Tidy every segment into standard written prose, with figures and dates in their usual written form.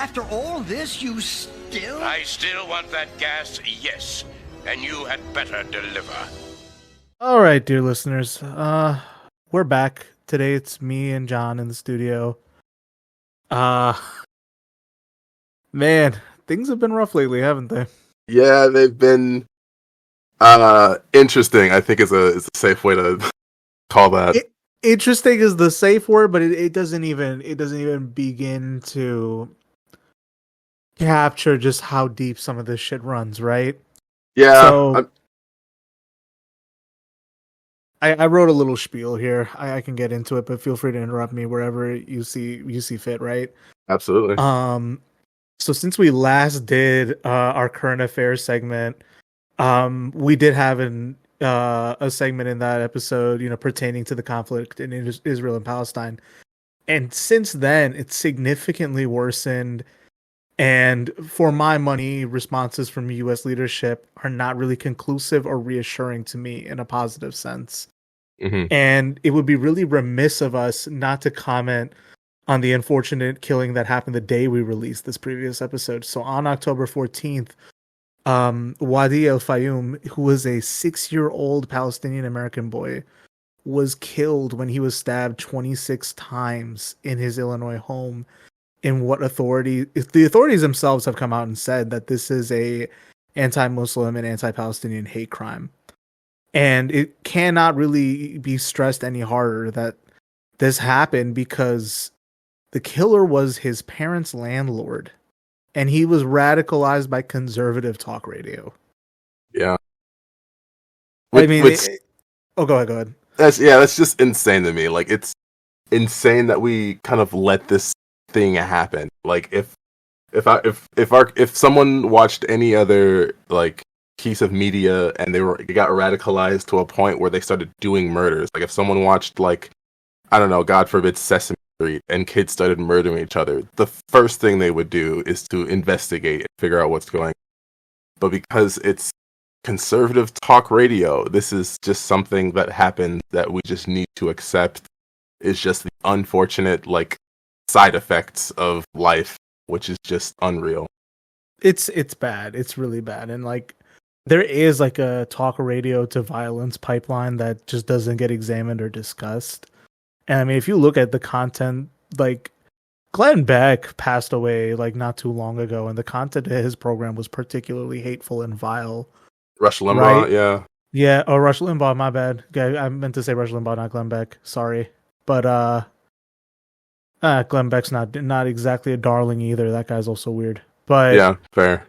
After all this, you still... I still want that gas, yes. And you had better deliver. All right, dear listeners. We're back. Today it's me and John in the studio. Man, things have been rough lately, haven't they? Yeah, they've been interesting. I think is a safe way to call that. Interesting is the safe word, but it doesn't even begin to capture just how deep some of this shit runs, right? Yeah. So I wrote a little spiel here. I can get into it, but feel free to interrupt me wherever you see fit, right? Absolutely. So since we last did our current affairs segment, we did have a segment in that episode, pertaining to the conflict in Israel and Palestine. And since then, it's significantly worsened. And for my money, responses from U.S. leadership are not really conclusive or reassuring to me in a positive sense. Mm-hmm. And it would be really remiss of us not to comment on the unfortunate killing that happened the day we released this previous episode. So on October 14th, Wadi El Fayum, who was a 6-year-old Palestinian American boy, was killed when he was stabbed 26 times in his Illinois home. In what the authorities themselves have come out and said that this is a anti-Muslim and anti-Palestinian hate crime. And it cannot really be stressed any harder that this happened because the killer was his parents' landlord. And he was radicalized by conservative talk radio. Yeah. Go ahead. That's just insane to me. Like, it's insane that we kind of let this thing happen. Like, if someone watched any other like piece of media and they got radicalized to a point where they started doing murders, like if someone watched, like, I don't know, God forbid, Sesame Street, and kids started murdering each other, the first thing they would do is to investigate and figure out what's going on. But because it's conservative talk radio, this is just something that happened that we just need to accept is just the unfortunate, like, side effects of life, which is just unreal. It's bad. It's really bad. And like, there is like a talk radio to violence pipeline that just doesn't get examined or discussed. And I mean, if you look at the content, like, Glenn Beck passed away like not too long ago, and the content of his program was particularly hateful and vile. Rush Limbaugh, right? Yeah. Yeah, oh, Rush Limbaugh, my bad. I meant to say Rush Limbaugh, not Glenn Beck. Sorry. But Glenn Beck's not exactly a darling either. That guy's also weird. But yeah, fair.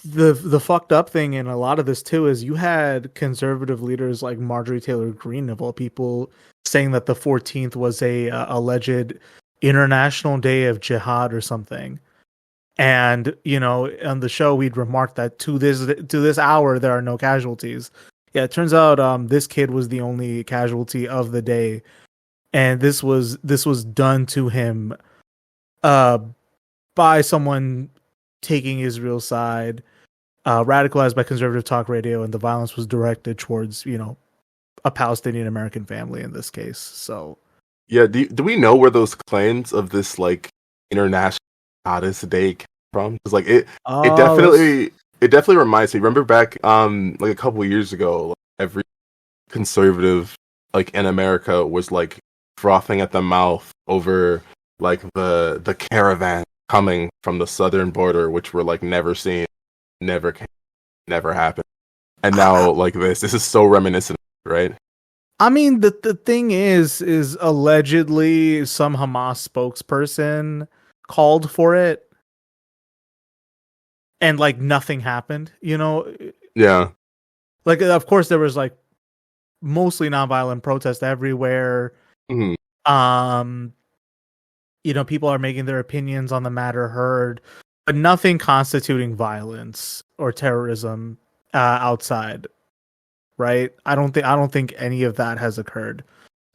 The fucked up thing in a lot of this too is you had conservative leaders like Marjorie Taylor Greene, of all people, saying that the 14th was a alleged international day of jihad or something. And, on the show we'd remarked that to this hour there are no casualties. Yeah, it turns out this kid was the only casualty of the day, and this was done to him by someone taking Israel's side, radicalized by conservative talk radio, and the violence was directed towards, a Palestinian American family in this case. So, yeah, do we know where those claims of this like international Jihadist day came from? Because like it definitely reminds me. Remember back like a couple of years ago, every conservative like in America was like frothing at the mouth over like the caravan coming from the southern border, which were like never seen, never happened, and now like this is so reminiscent, right? I mean, the thing is allegedly some Hamas spokesperson called for it, and like nothing happened. Yeah. Like, of course, there was like mostly nonviolent protest everywhere. Mm-hmm. People are making their opinions on the matter heard, but nothing constituting violence or terrorism outside. Right? I don't think any of that has occurred.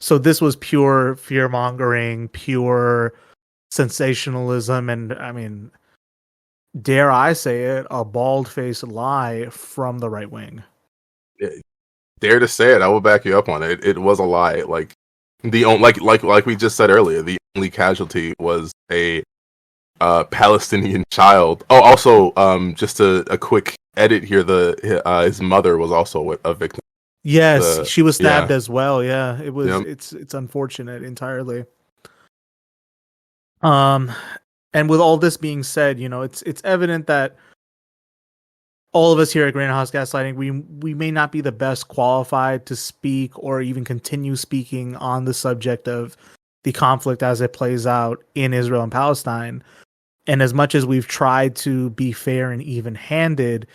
So this was pure fear mongering, pure sensationalism, and I mean, dare I say it, a bald-faced lie from the right wing. Dare to say it, I will back you up on it. It was a lie. Like, The only like we just said earlier, the only casualty was a Palestinian child. Oh, also, just a quick edit here. His mother was also a victim. Yes, she was stabbed Yeah. as well. Yeah, it was. Yep. It's unfortunate entirely. Um, and with all this being said, it's evident that all of us here at Greenhouse Gaslighting, we may not be the best qualified to speak or even continue speaking on the subject of the conflict as it plays out in Israel and Palestine. And as much as we've tried to be fair and even-handed,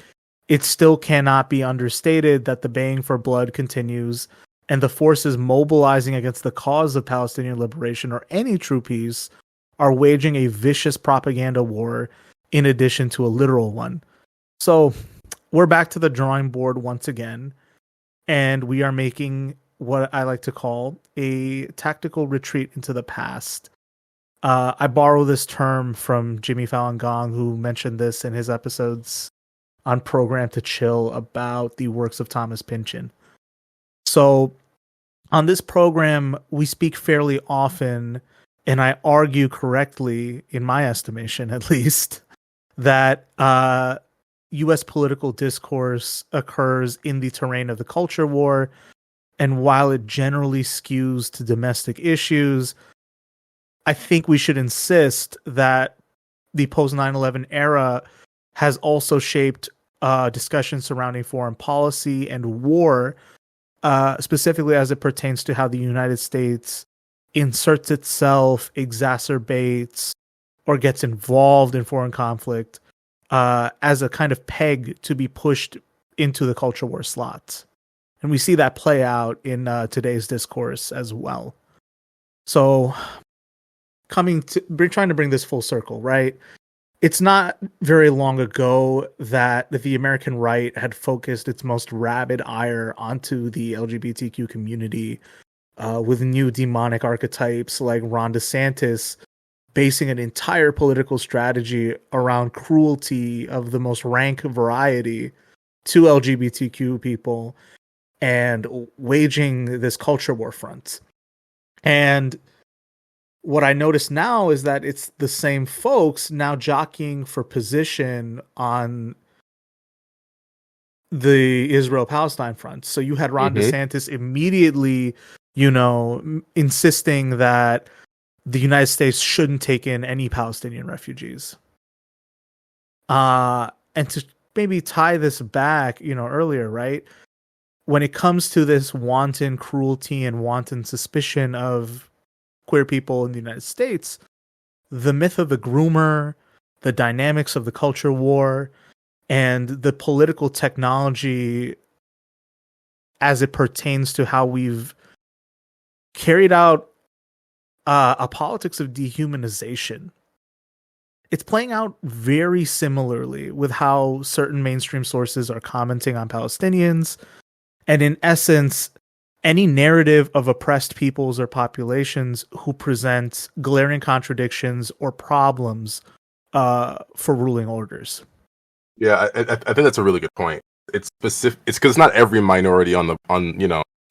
it still cannot be understated that the baying for blood continues, and the forces mobilizing against the cause of Palestinian liberation or any true peace are waging a vicious propaganda war in addition to a literal one. So we're back to the drawing board once again, and we are making what I like to call a tactical retreat into the past. I borrow this term from Jimmy Fallon Gong, who mentioned this in his episodes on Program to Chill about the works of Thomas Pynchon. So on this program, we speak fairly often, and I argue correctly, in my estimation at least, that U.S. political discourse occurs in the terrain of the culture war, and while it generally skews to domestic issues, I think we should insist that the post 9/11 era has also shaped discussions surrounding foreign policy and war, specifically as it pertains to how the United States inserts itself, exacerbates, or gets involved in foreign conflict as a kind of peg to be pushed into the culture war slots. And we see that play out in today's discourse as well. So trying to bring this full circle, right? It's not very long ago that the American right had focused its most rabid ire onto the LGBTQ community with new demonic archetypes like Ron DeSantis basing an entire political strategy around cruelty of the most rank variety to LGBTQ people and waging this culture war front. And what I notice now is that it's the same folks now jockeying for position on the Israel-Palestine front. So you had Ron DeSantis immediately, insisting that the United States shouldn't take in any Palestinian refugees. And to maybe tie this back, earlier, right? When it comes to this wanton cruelty and wanton suspicion of queer people in the United States, the myth of the groomer, the dynamics of the culture war, and the political technology as it pertains to how we've carried out a politics of dehumanization. It's playing out very similarly with how certain mainstream sources are commenting on Palestinians. And in essence, any narrative of oppressed peoples or populations who present glaring contradictions or problems for ruling orders. Yeah, I think that's a really good point. It's specific. It's because it's not every minority on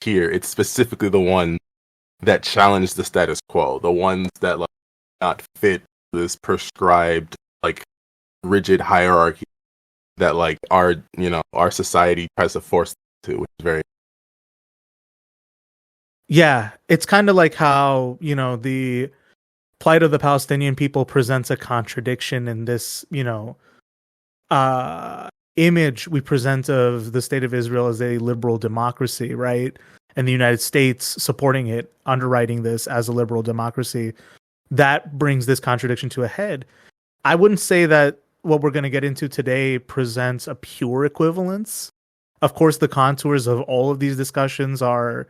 here. It's specifically the one that challenge the status quo, the ones that not fit this prescribed rigid hierarchy that our society tries to force to, which is very. Yeah, it's kind of like how, the plight of the Palestinian people presents a contradiction in this, image we present of the state of Israel as a liberal democracy, right? And the United States supporting it, underwriting this as a liberal democracy. That brings this contradiction to a head. I wouldn't say that what we're going to get into today presents a pure equivalence. Of course, the contours of all of these discussions are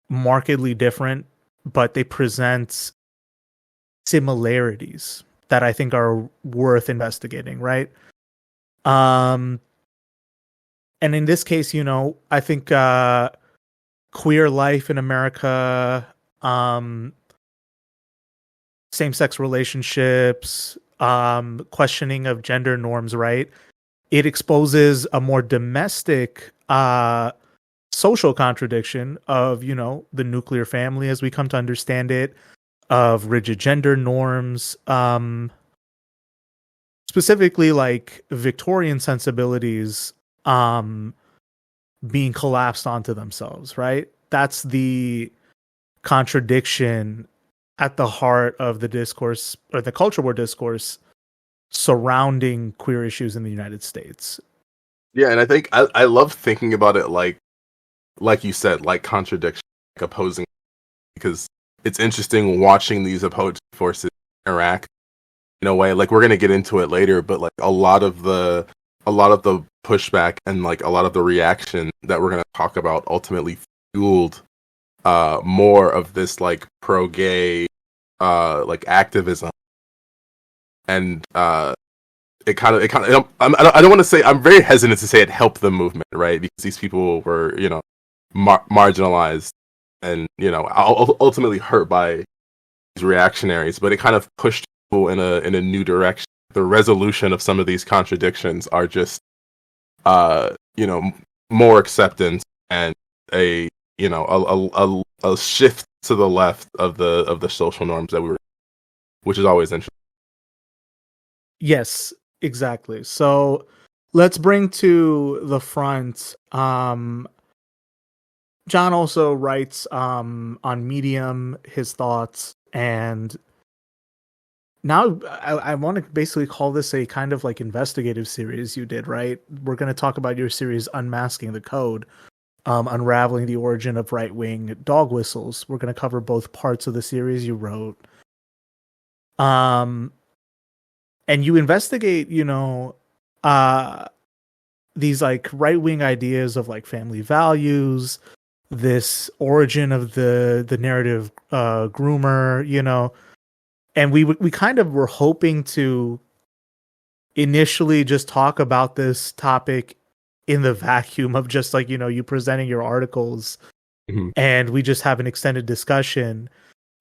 markedly different, but they present similarities that I think are worth investigating, right? And in this case, I think queer life in America, same-sex relationships, questioning of gender norms, right? It exposes a more domestic social contradiction of, you know, the nuclear family as we come to understand it, of rigid gender norms, specifically like Victorian sensibilities being collapsed onto themselves, right? That's the contradiction at the heart of the discourse, or the culture war discourse, surrounding queer issues in the United States. Yeah, and I think I love thinking about it like you said, like contradiction, like opposing, because it's interesting watching these opposing forces interact in a way. Like, we're gonna get into it later, but like a lot of the pushback and like a lot of the reaction that we're gonna talk about ultimately fueled more of this like pro-gay like activism, and it kind of I don't want to say, I'm very hesitant to say it helped the movement, right? Because these people were, you know, marginalized and, you know, ultimately hurt by these reactionaries, but it kind of pushed people in a new direction. The resolution of some of these contradictions are just you know, more acceptance and a, you know, a shift to the left of the social norms that we were, which is always interesting. Yes, exactly. So let's bring to the front. John also writes on Medium his thoughts, and now I want to basically call this a kind of like investigative series you did, right? We're going to talk about your series Unmasking the Code, unraveling the origin of right-wing dog whistles. We're going to cover both parts of the series you wrote. And you investigate, you know, these like right-wing ideas of like family values, this origin of the narrative groomer, you know, and we kind of were hoping to initially just talk about this topic in the vacuum of just like, you know, you presenting your articles, and we just have an extended discussion,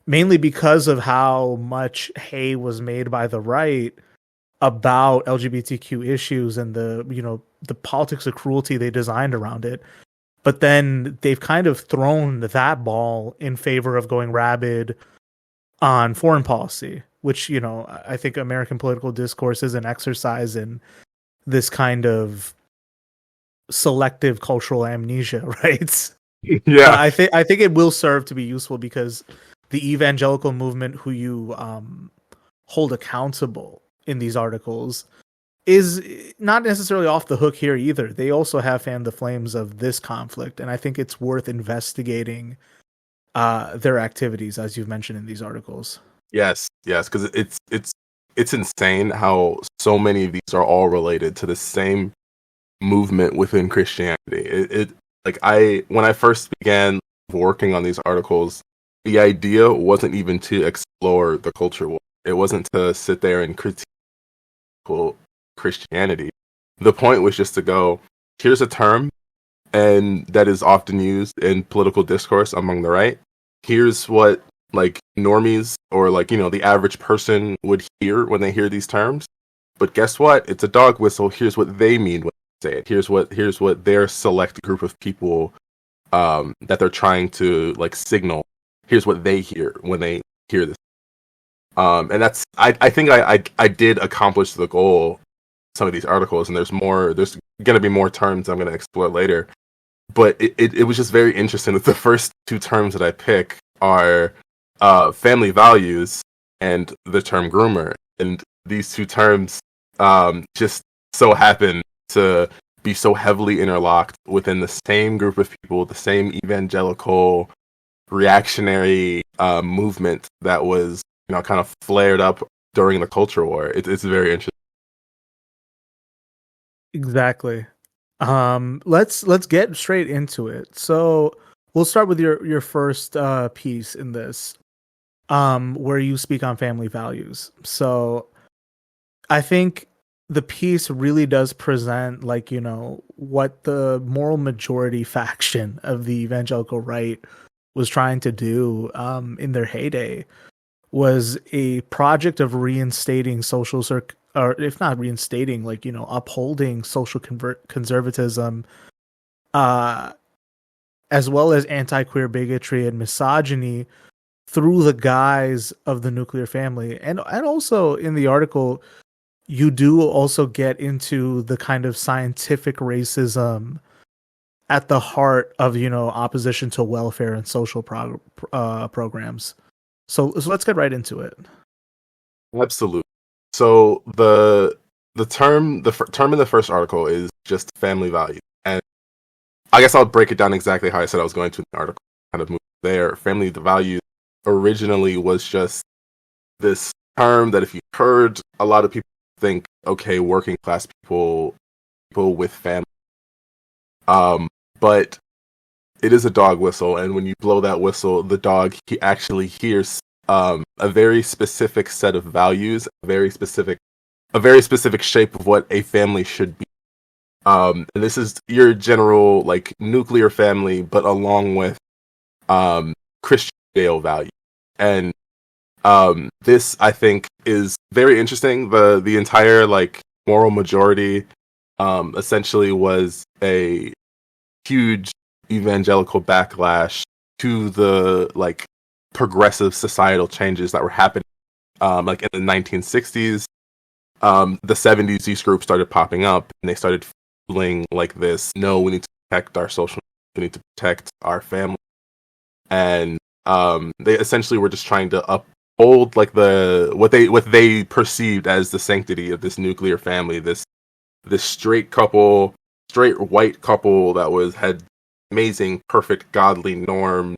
mainly because of how much hay was made by the right about LGBTQ issues and the, you know, the politics of cruelty they designed around it. But then they've kind of thrown that ball in favor of going rabid on foreign policy, which, you know, I think American political discourse is an exercise in this kind of selective cultural amnesia, right? Yeah. But I think it will serve to be useful because the evangelical movement, who you hold accountable in these articles, is not necessarily off the hook here either. They also have fanned the flames of this conflict, and I think it's worth investigating their activities, as you've mentioned in these articles. Yes, because it's insane how so many of these are all related to the same movement within Christianity. It like, when I first began working on these articles, the idea wasn't even to explore the culture war. It wasn't to sit there and critique Christianity. The point was just to go, here's a term, and that is often used in political discourse among the right. Here's what like normies or like, you know, the average person would hear when they hear these terms. But guess what? It's a dog whistle. Here's what they mean when they say it. Here's what their select group of people that they're trying to like signal. Here's what they hear when they hear this. And that's, I think I did accomplish the goal in some of these articles, and there's going to be more terms I'm going to explore later. But it was just very interesting that the first two terms that I pick are family values and the term groomer. And these two terms just so happen to be so heavily interlocked within the same group of people, the same evangelical reactionary movement that was, you know, kind of flared up during the culture war. It's very interesting. Exactly. Let's get straight into it. So we'll start with your first piece in this, where you speak on family values. So I think the piece really does present, like, you know, what the moral majority faction of the evangelical right was trying to do in their heyday, was a project of reinstating or if not reinstating, like, you know, upholding social conservatism as well as anti-queer bigotry and misogyny through the guise of the nuclear family. And also in the article, you do also get into the kind of scientific racism at the heart of, opposition to welfare and social programs. So let's get right into it. Absolutely. So the term in the first article is just family value, and I guess I'll break it down exactly how I said I was going to in the article. Kind of move there. Family value originally was just this term that if you heard, a lot of people think, okay, working class people with family. But it is a dog whistle, and when you blow that whistle, the dog he actually hears a very specific set of values, a very specific shape of what a family should be. And this is your general like nuclear family, but along with Christian Judeo value. And this I think is very interesting. The entire like moral majority essentially was a huge evangelical backlash to the like progressive societal changes that were happening like in the 1960s. The 70s, these groups started popping up, and they started feeling like this, no, we need to protect our social, we need to protect our family. And they essentially were just trying to uphold like what they perceived as the sanctity of this nuclear family, this straight white couple that had amazing, perfect, godly norms.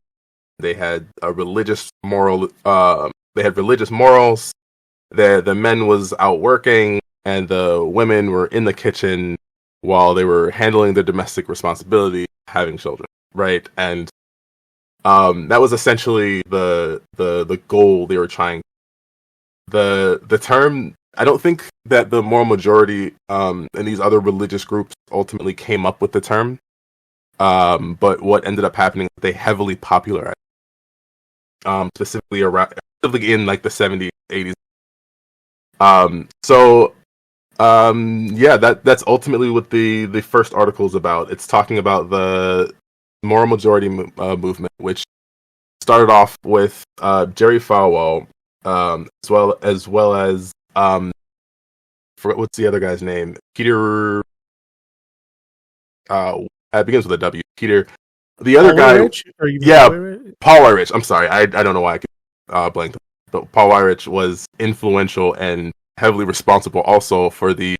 They had a religious moral. They had religious morals. The men was out working, and the women were in the kitchen while they were handling the domestic responsibility, having children, right? And that was essentially the goal they were trying. The term, I don't think that the moral majority and these other religious groups ultimately came up with the term, but what ended up happening, they heavily popularized, specifically in like the 70s, 80s. That's ultimately what the first article is about. It's talking about the moral majority movement, which started off with Jerry Falwell, as well as forget what's the other guy's name, Peter. It begins with a W. Peter. The other guy, Paul Weyrich. I'm sorry, I don't know why I could blank. But Paul Weyrich was influential and heavily responsible also for the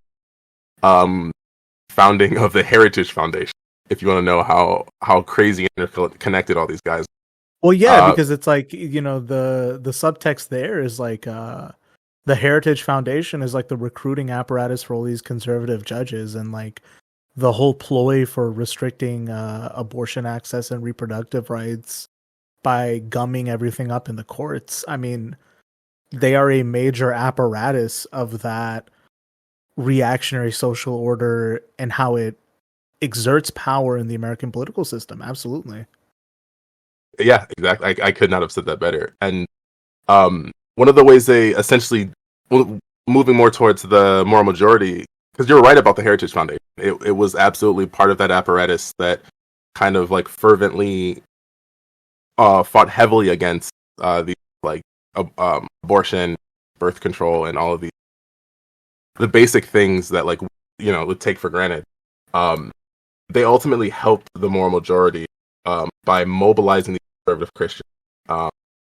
founding of the Heritage Foundation. If you want to know how crazy interconnected all these guys. Well, yeah, because it's like, the subtext there is like the Heritage Foundation is like the recruiting apparatus for all these conservative judges, and like the whole ploy for restricting abortion access and reproductive rights by gumming everything up in the courts. I mean, they are a major apparatus of that reactionary social order and how it exerts power in the American political system. Absolutely. Yeah, exactly. I could not have said that better. And one of the ways they essentially, moving more towards the moral majority, because you're right about the Heritage Foundation. It was absolutely part of that apparatus that kind of like fervently fought heavily against the like abortion, birth control, and all of the basic things that like would take for granted. They ultimately helped the moral majority by mobilizing the conservative Christians,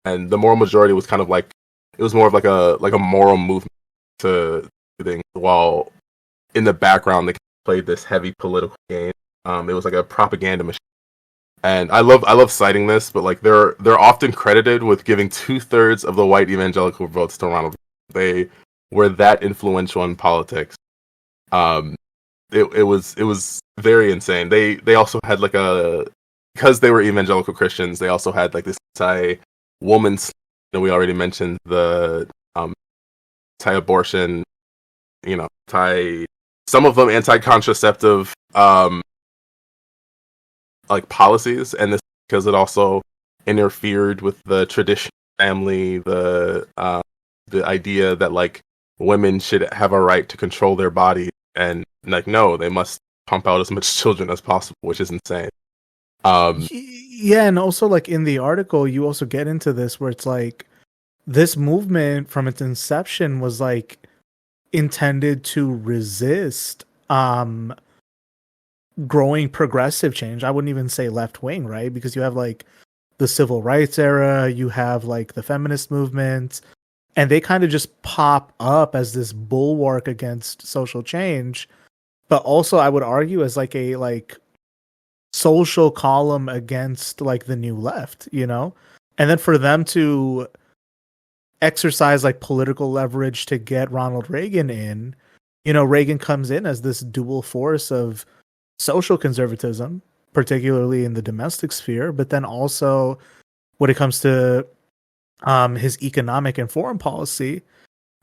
and the moral majority was kind of like, it was more of like a moral movement to things, while in the background they played this heavy political game. It was like a propaganda machine. And I love citing this, but like they're often credited with giving 2/3 of the white evangelical votes to Ronald Reagan. They were that influential in politics. It was very insane. They also had like because they were evangelical Christians, they also had like this anti-woman, we already mentioned the anti-abortion, some of them anti-contraceptive like policies, and this because it also interfered with the traditional family, the idea that like women should have a right to control their body, and like no, they must pump out as much children as possible, which is insane. Yeah, and also like in the article, you also get into this where it's like this movement from its inception was like intended to resist growing progressive change. I wouldn't even say left wing, right? Because you have like the civil rights era, you have like the feminist movement, and they kind of just pop up as this bulwark against social change, but also I would argue as like a like social column against like the new left, you know? And then for them to exercise like political leverage to get Ronald Reagan in, you know, Reagan comes in as this dual force of social conservatism, particularly in the domestic sphere, but then also when it comes to his economic and foreign policy,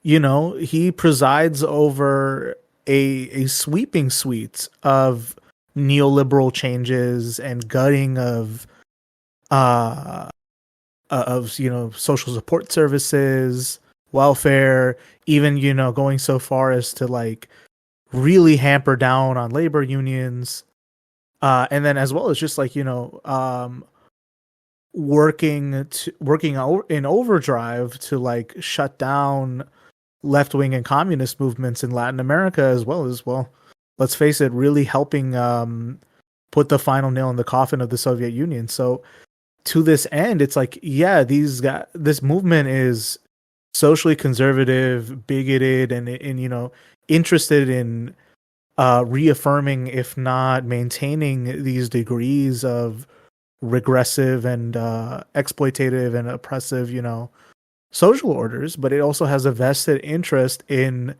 you know, he presides over a sweeping suite of neoliberal changes and gutting uh of you know social support services, welfare, even you know going so far as to like really hamper down on labor unions, and then as well as just like you know in overdrive to like shut down left-wing and communist movements in Latin America, as well as, well, let's face it, really helping put the final nail in the coffin of the Soviet Union. So to this end, it's like, yeah, this movement is socially conservative, bigoted, and you know, interested in reaffirming, if not maintaining, these degrees of regressive and exploitative and oppressive, you know, social orders, but it also has a vested interest in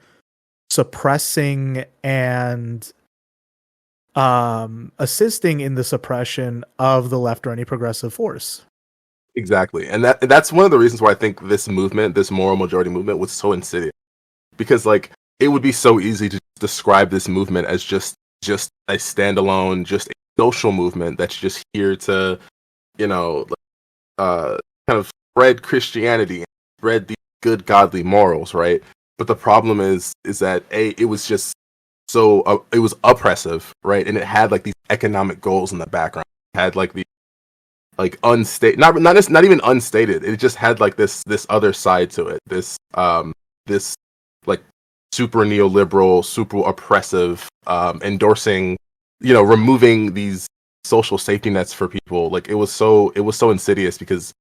suppressing and assisting in the suppression of the left or any progressive force. Exactly. And that's one of the reasons why I think this movement, this moral majority movement, was so insidious. Because like it would be so easy to describe this movement as just a standalone, just a social movement that's just here to, you know, kind of spread Christianity and spread these good godly morals, right? But the problem is that it was just so it was oppressive, right? And it had like these economic goals in the background. It had like the like unstated, not even unstated. It just had like this other side to it. This like super neoliberal, super oppressive, endorsing, you know, removing these social safety nets for people. Like it was so insidious because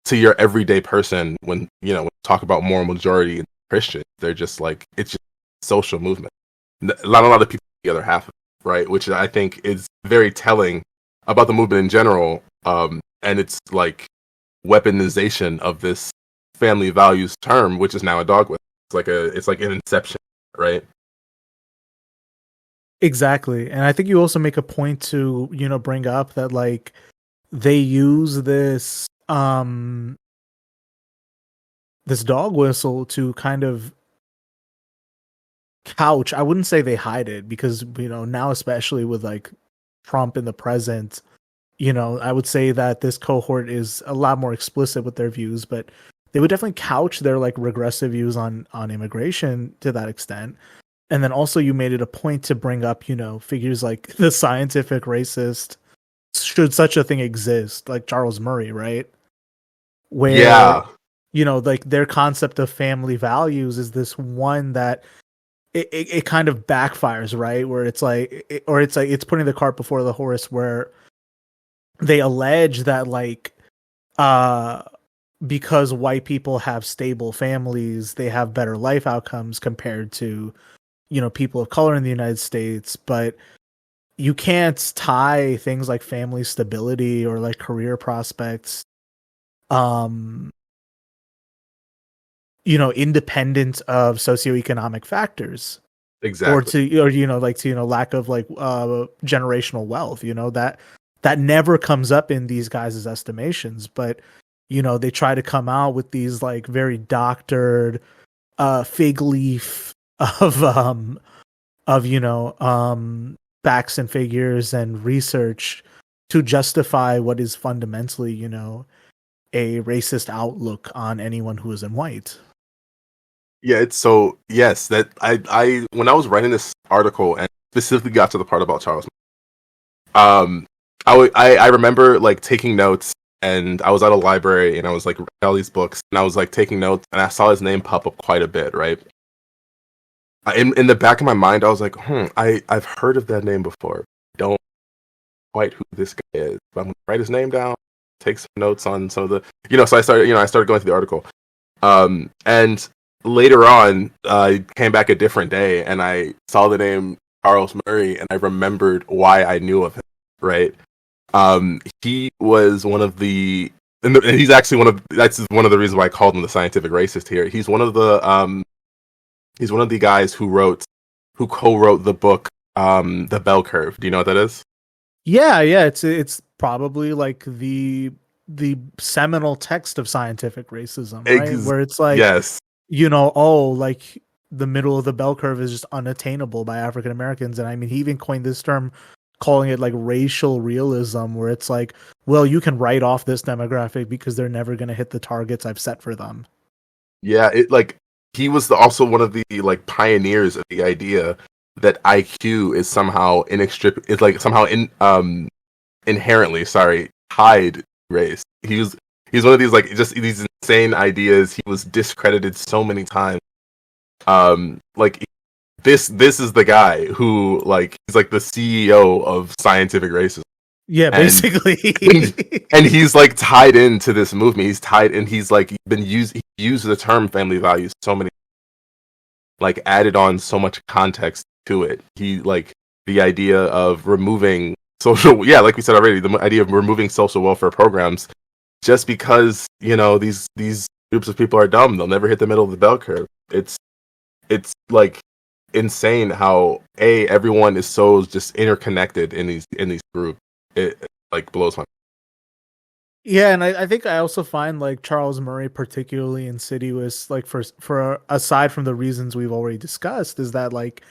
to your everyday person, when you know when you talk about moral majority and Christian, they're just like, it's just a social movement. Not a lot of people the other half of it, right? Which I think is very telling about the movement in general, and it's like weaponization of this family values term, which is now a dogma. It's like an inception, right? Exactly. And I think you also make a point to, you know, bring up that like they use this this dog whistle to kind of couch. I wouldn't say they hide it because, you know, now especially with like Trump in the present, you know, I would say that this cohort is a lot more explicit with their views, but they would definitely couch their like regressive views on immigration to that extent. And then also you made it a point to bring up, you know, figures like the scientific racist, should such a thing exist, like Charles Murray, right? Where, Yeah, you know, like their concept of family values is this one that it kind of backfires, right? Where it's like, it's putting the cart before the horse, where they allege that like, because white people have stable families, they have better life outcomes compared to, you know, people of color in the United States. But you can't tie things like family stability or like career prospects, you know, independent of socioeconomic factors, exactly. or you know, like to, you know, lack of like generational wealth, you know, that never comes up in these guys' estimations. But you know, they try to come out with these like very doctored fig leaf of you know facts and figures and research to justify what is fundamentally, you know, a racist outlook on anyone who isn't white. Yeah, it's so yes that I when I was writing this article and specifically got to the part about Charles, I remember like taking notes, and I was at a library and I was like reading all these books and I was like taking notes, and I saw his name pop up quite a bit, right? In the back of my mind, I was like, I've heard of that name before. Don't quite who this guy is. But I'm gonna write his name down, take some notes on some of the, So I started going through the article. And later on, I came back a different day and I saw the name Charles Murray, and I remembered why I knew of him. Right? He was one of the, and he's actually that's one of the reasons why I called him the scientific racist here. He's one of the guys who co-wrote the book, The Bell Curve. Do you know what that is? Yeah, it's probably like the seminal text of scientific racism, right? Where it's like, yes, like the middle of the bell curve is just unattainable by African Americans. And I mean, he even coined this term, calling it like racial realism, where it's like, well, you can write off this demographic because they're never going to hit the targets I've set for them. Yeah, he was also one of the like pioneers of the idea that IQ is somehow inherently, tied to race. He's one of these like just these insane ideas. He was discredited so many times. Like this is the guy who he's like the CEO of scientific racism. Yeah, basically. And he's like tied into this movement. He's tied, and he's like he used the term family values so many, like added on so much context to it. He like the idea of removing social, like we said already, the idea of removing social welfare programs just because, these groups of people are dumb. They'll never hit the middle of the bell curve. It's like insane how everyone is so just interconnected in these groups. It like blows my mind. Yeah, and I think I also find like Charles Murray particularly insidious, like for aside from the reasons we've already discussed, is that like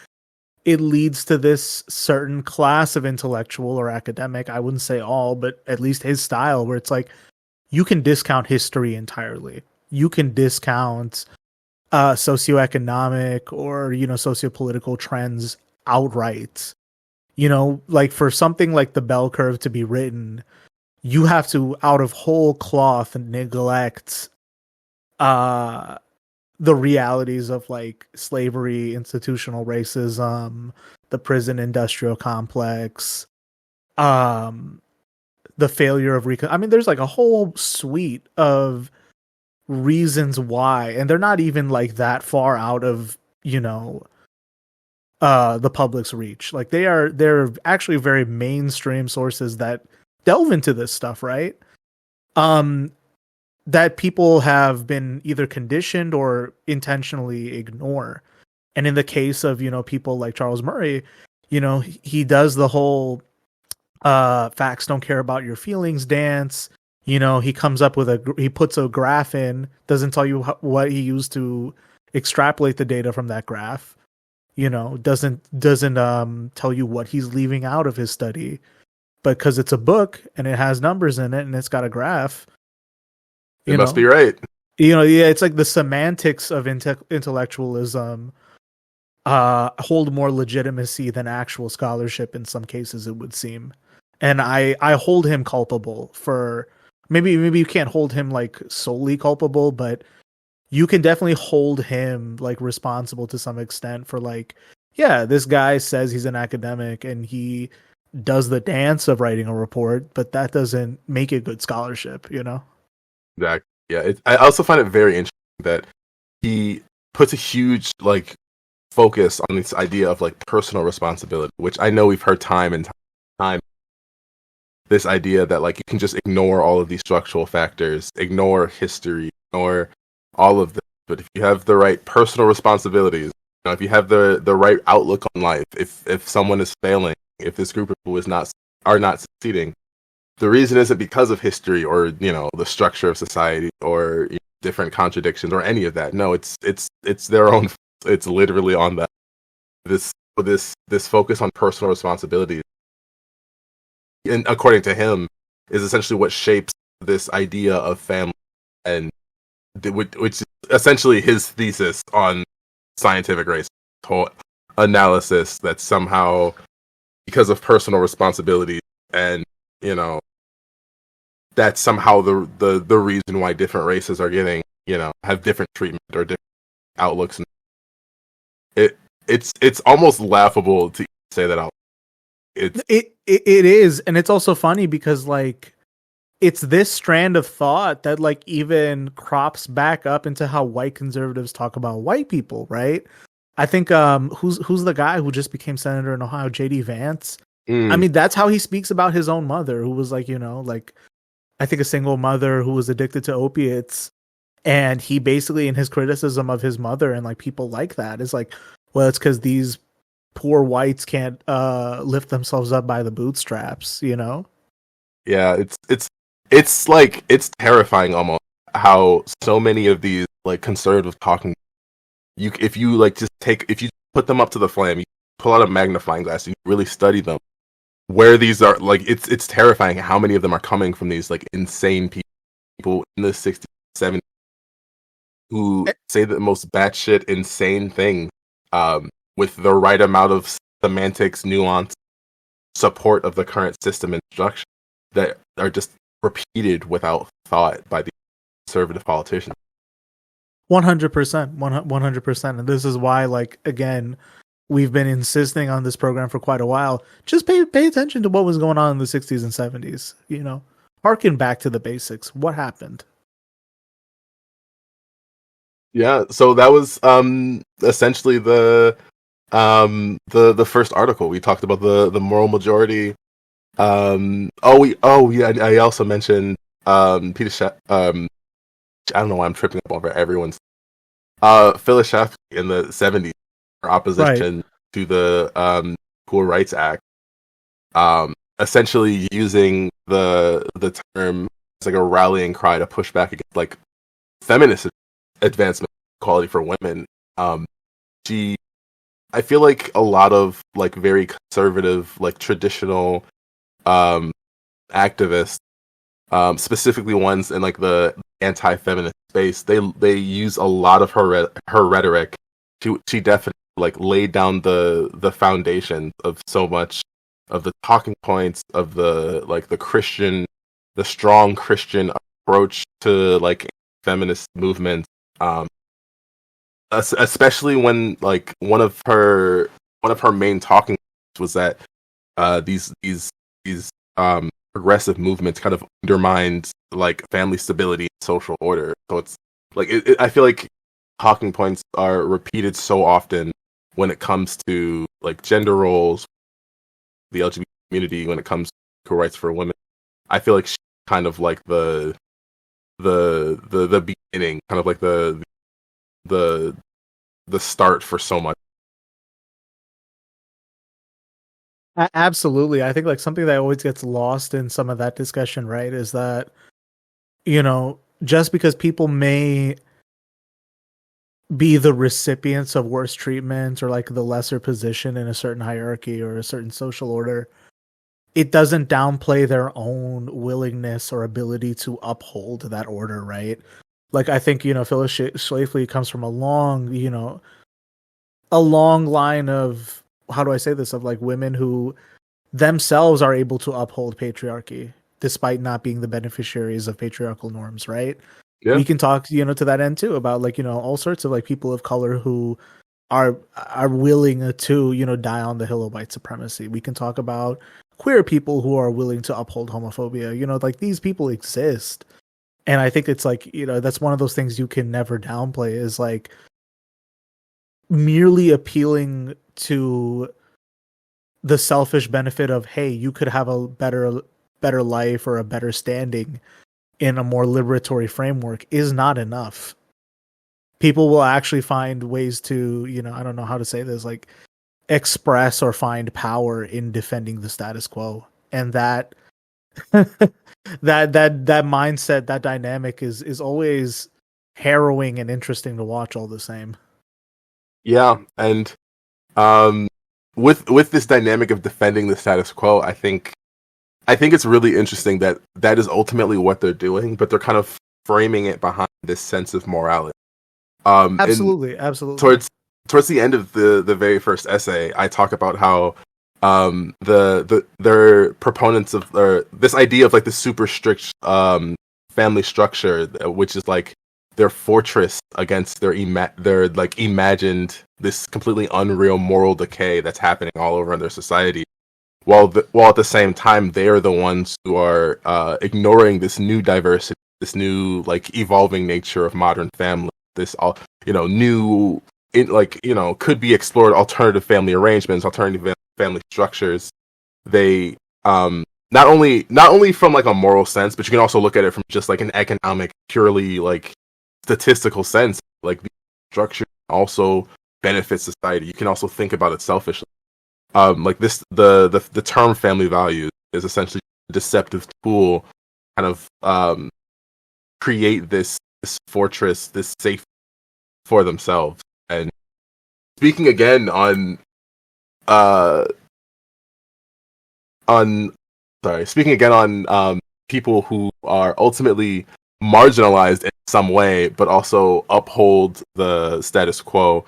it leads to this certain class of intellectual or academic, I wouldn't say all, but at least his style, where it's like you can discount history entirely. You can discount socioeconomic or sociopolitical trends outright. Like for something like the bell curve to be written, you have to out of whole cloth neglect the realities of like slavery, institutional racism, the prison industrial complex, the failure of I mean, there's like a whole suite of reasons why, and they're not even like that far out of the public's reach. Like they're actually very mainstream sources that delve into this stuff, right? That people have been either conditioned or intentionally ignore. And in the case of, people like Charles Murray, he does the whole facts don't care about your feelings dance. He comes up with he puts a graph in, doesn't tell you what he used to extrapolate the data from that graph. Doesn't tell you what he's leaving out of his study. But because it's a book and it has numbers in it and it's got a graph, it must be right. It's like the semantics of intellectualism hold more legitimacy than actual scholarship in some cases, it would seem. And I hold him culpable for maybe you can't hold him like solely culpable, but you can definitely hold him like responsible to some extent for like, yeah, this guy says he's an academic and he does the dance of writing a report, but that doesn't make it good scholarship, Exactly. Yeah. I also find it very interesting that he puts a huge like focus on this idea of like personal responsibility, which I know we've heard time and time. This idea that like you can just ignore all of these structural factors, ignore history, ignore all of this. But if you have the right personal responsibilities, if you have the right outlook on life, if someone is failing, if this group of people are not succeeding, the reason isn't because of history or the structure of society or different contradictions or any of that. No, it's their own. It's literally on that. This focus on personal responsibility, and according to him, is essentially what shapes this idea of family, and which is essentially his thesis on scientific race, whole analysis that somehow, because of personal responsibility and you know, that's somehow the reason why different races are getting, have different treatment or different outlooks. And it's almost laughable to say that out. It is, and it's also funny because like it's this strand of thought that like even crops back up into how white conservatives talk about white people, right? I think who's the guy who just became senator in Ohio, JD Vance. I mean, that's how he speaks about his own mother, who was like, like I think a single mother who was addicted to opiates. And he basically, in his criticism of his mother and like people like that, is like, well, it's because these poor whites can't lift themselves up by the bootstraps, Yeah, it's like it's terrifying almost how so many of these like conservative talking, if you put them up to the flame, you pull out a magnifying glass and you really study them, where these are like it's terrifying how many of them are coming from these like insane people in the 60s, 70s who say the most batshit insane things with the right amount of semantics, nuance, support of the current system and structure that are just repeated without thought by the conservative politicians. 100%, 100%. And this is why, like, again, we've been insisting on this program for quite a while. Just pay attention to what was going on in the 60s and 70s, Harken back to the basics. What happened? Yeah, so that was essentially the first article. We talked about the moral majority. I also mentioned Peter I don't know why I'm tripping up over everyone's Phyllis Schlafly in the 70s for opposition to the Equal Rights Act. Essentially using the term as like a rallying cry to push back against like feminist advancement equality for women. I feel like a lot of like very conservative, like traditional activists, specifically ones in like the anti-feminist space, they use a lot of her rhetoric. She definitely like laid down the foundation of so much of the talking points of the strong Christian approach to like feminist movements. Especially when like one of her main talking points was that these progressive movements kind of undermined like family stability and social order. So it's like I feel like talking points are repeated so often when it comes to like gender roles, the LGBT community, when it comes to equal rights for women. I feel like she's kind of like the beginning, kind of like the start for so much. Absolutely. I think like something that always gets lost in some of that discussion, right, is that, just because people may be the recipients of worse treatment or like the lesser position in a certain hierarchy or a certain social order, it doesn't downplay their own willingness or ability to uphold that order, right? Like, I think, Phyllis Schlafly comes from a long line of, how do I say this, of like women who themselves are able to uphold patriarchy despite not being the beneficiaries of patriarchal norms, right? Yeah. We can talk, to that end too about like, all sorts of like people of color who are willing to, die on the hill of white supremacy. We can talk about queer people who are willing to uphold homophobia, like these people exist. And I think it's like, that's one of those things you can never downplay, is like merely appealing to the selfish benefit of, hey, you could have a better life or a better standing in a more liberatory framework is not enough. People will actually find ways to, I don't know how to say this, like express or find power in defending the status quo. And that that mindset, that dynamic is always harrowing and interesting to watch all the same. Yeah, and with this dynamic of defending the status quo, I think it's really interesting that is ultimately what they're doing, but they're kind of framing it behind this sense of morality. Absolutely. Towards the end of the very first essay, I talk about how they're proponents of this idea of like the super strict family structure, which is like their fortress against their like imagined this completely unreal moral decay that's happening all over in their society. While at the same time, they are the ones who are ignoring this new diversity, this new like evolving nature of modern family. This all new, could be explored alternative family arrangements, alternative family structures. They not only from like a moral sense, but you can also look at it from just like an economic, purely like statistical sense. Like the structure also benefits society. You can also think about it selfishly. Like this, the term family values is essentially a deceptive tool, kind of create this fortress, this safe for themselves. And speaking again on people who are ultimately marginalized in some way, but also uphold the status quo.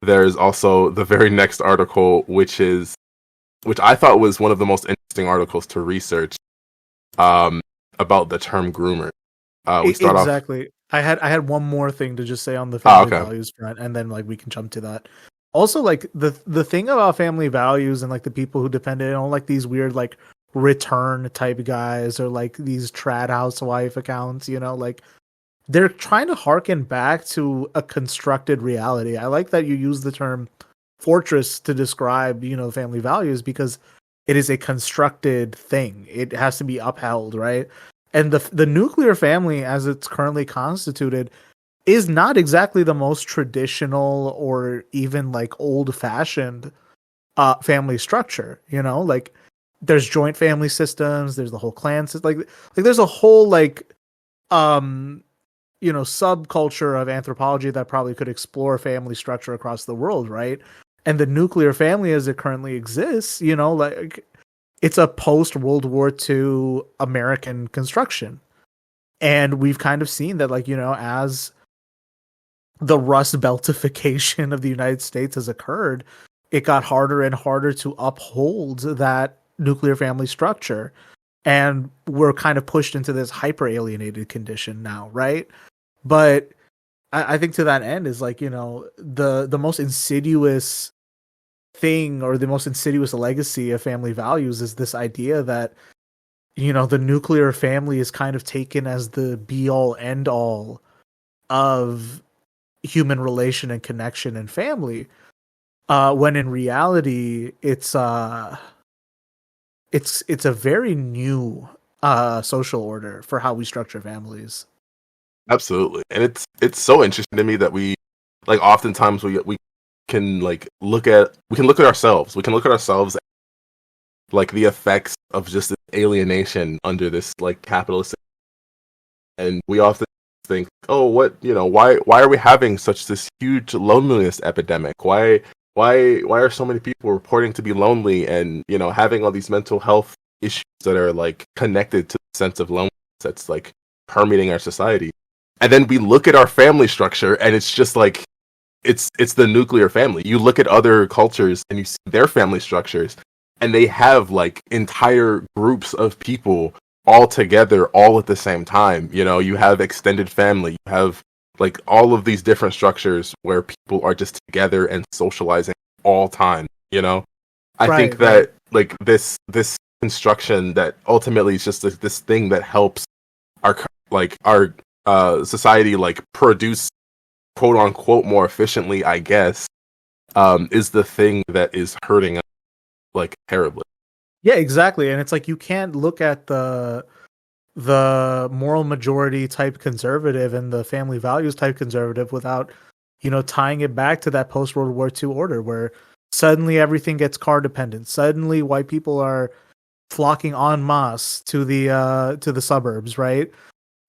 There's also the very next article, which I thought was one of the most interesting articles to research, about the term groomer. We start exactly. I had one more thing to just say on the family values front, and then like we can jump to that. Also, like the thing about family values and like the people who depend on like these weird like return type guys or like these trad housewife accounts, like they're trying to harken back to a constructed reality. I like that you use the term fortress to describe, family values, because it is a constructed thing. It has to be upheld, right? And the nuclear family, as it's currently constituted, is not exactly the most traditional or even like old fashioned family structure. Like there's joint family systems. There's the whole clan system. Like there's a whole like subculture of anthropology that probably could explore family structure across the world, right? And the nuclear family as it currently exists, like it's a post World War II American construction. And we've kind of seen that, like, as the Rust Beltification of the United States has occurred, it got harder and harder to uphold that nuclear family structure. And we're kind of pushed into this hyper alienated condition now, right? But I think to that end is like, the most insidious thing or the most insidious legacy of family values is this idea that, the nuclear family is kind of taken as the be all end all of human relation and connection and family. When in reality, it's a very new social order for how we structure families. Absolutely. And it's so interesting to me that we like oftentimes we can look at ourselves. We can look at ourselves like the effects of just alienation under this like capitalist, and we often think, oh, why are we having such this huge loneliness epidemic? Why are so many people reporting to be lonely and having all these mental health issues that are like connected to the sense of loneliness that's like permeating our society? And then we look at our family structure and it's just like it's the nuclear family. You look at other cultures and you see their family structures and they have like entire groups of people all together all at the same time. You have extended family, you have like all of these different structures where people are just together and socializing all time. I think that like this construction that ultimately is just this thing that helps our society like produce quote unquote more efficiently, I guess, is the thing that is hurting us like terribly. Yeah, exactly. And it's like you can't look at the moral majority type conservative and the family values type conservative without, tying it back to that post World War II order where suddenly everything gets car dependent. Suddenly white people are flocking en masse to the suburbs, right?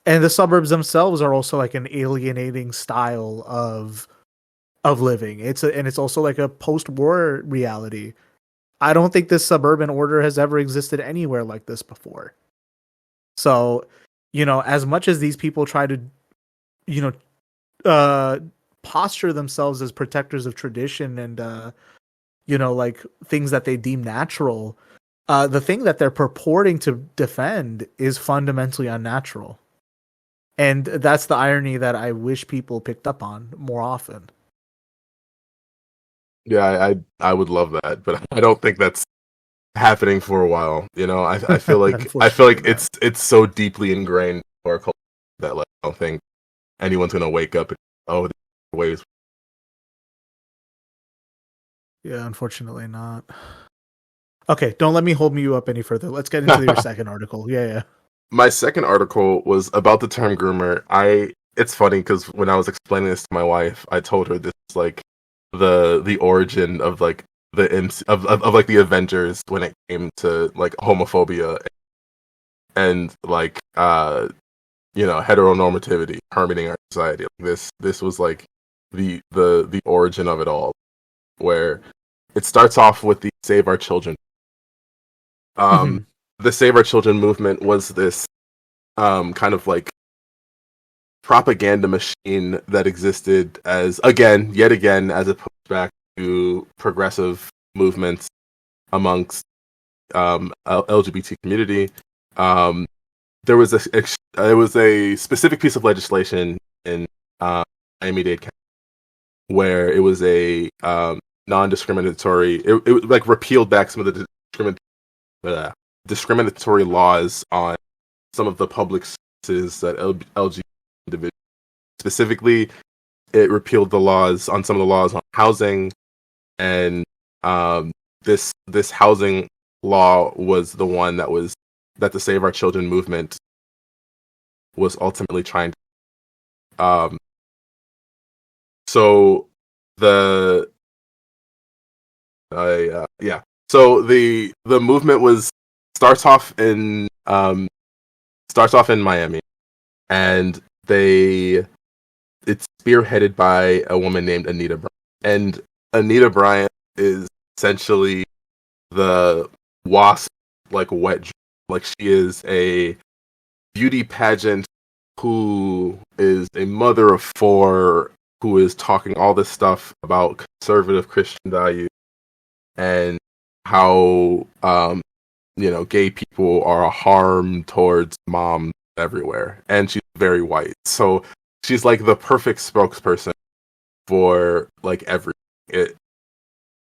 And the suburbs themselves are also like an alienating style of living. It's also like a post-war reality. I don't think this suburban order has ever existed anywhere like this before. So, as much as these people try to, posture themselves as protectors of tradition and, like things that they deem natural, the thing that they're purporting to defend is fundamentally unnatural. And that's the irony that I wish people picked up on more often. Yeah, I would love that, but I don't think that's happening for a while. I feel like Unfortunately it's so deeply ingrained in our culture that like I don't think anyone's gonna wake up and oh, ways. Yeah, unfortunately not. Okay, don't let me hold you up any further. Let's get into your second article. Yeah. My second article was about the term groomer. It's funny because when I was explaining this to my wife, I told her this is like the origin of like the of like the Avengers when it came to like homophobia and like heteronormativity permeating our society. This was like the origin of it all, where it starts off with the Save Our Children. The Save Our Children movement was this kind of like propaganda machine that existed yet again as a pushback to progressive movements amongst LGBT community. There was a specific piece of legislation in Miami-Dade County where it was a non-discriminatory. It like repealed back some of the discriminatory laws on some of the public services that LGBT individuals. Specifically, it repealed the laws on some of the laws on housing, and this housing law was the one that the Save Our Children movement was ultimately trying to. So the So the movement starts off in Miami, and it's spearheaded by a woman named Anita Bryant. And Anita Bryant is essentially the WASP like wet dream. Like she is a beauty pageant who is a mother of four who is talking all this stuff about conservative Christian values and how gay people are a harm towards moms everywhere, and she's very white, so she's like the perfect spokesperson for like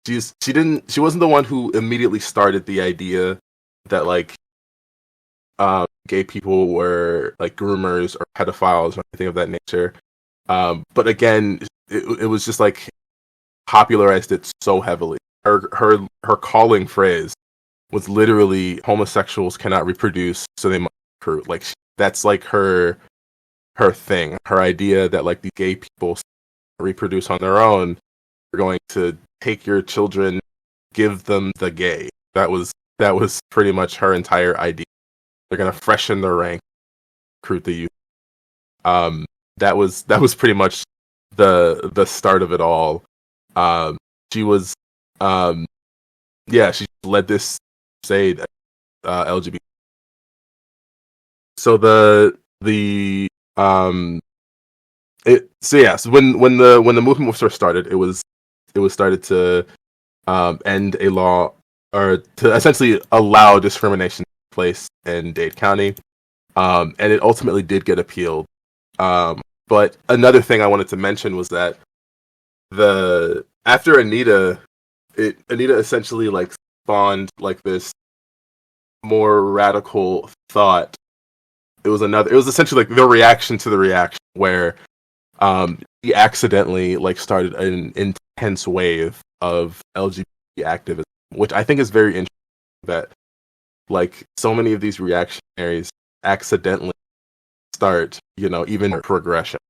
she wasn't the one who immediately started the idea that like gay people were like groomers or pedophiles or anything of that nature, but again it was just like popularized it so heavily. Her calling phrase was literally homosexuals cannot reproduce, so they must recruit. Like that's like her thing. Her idea that like the gay people reproduce on their own, are going to take your children, give them the gay. That was pretty much her entire idea. They're gonna freshen their rank, recruit the youth. That was pretty much the start of it all. She was she led this crusade LGBT. So so when the movement was first started, it was started to end a law, or to essentially allow discrimination to take place in Dade County, and it ultimately did get appealed. But another thing I wanted to mention was that after Anita essentially like spawned like this more radical thought. It was essentially like the reaction to the reaction, where he accidentally like started an intense wave of LGBT activism, which I think is very interesting, that like so many of these reactionaries accidentally start, even progression.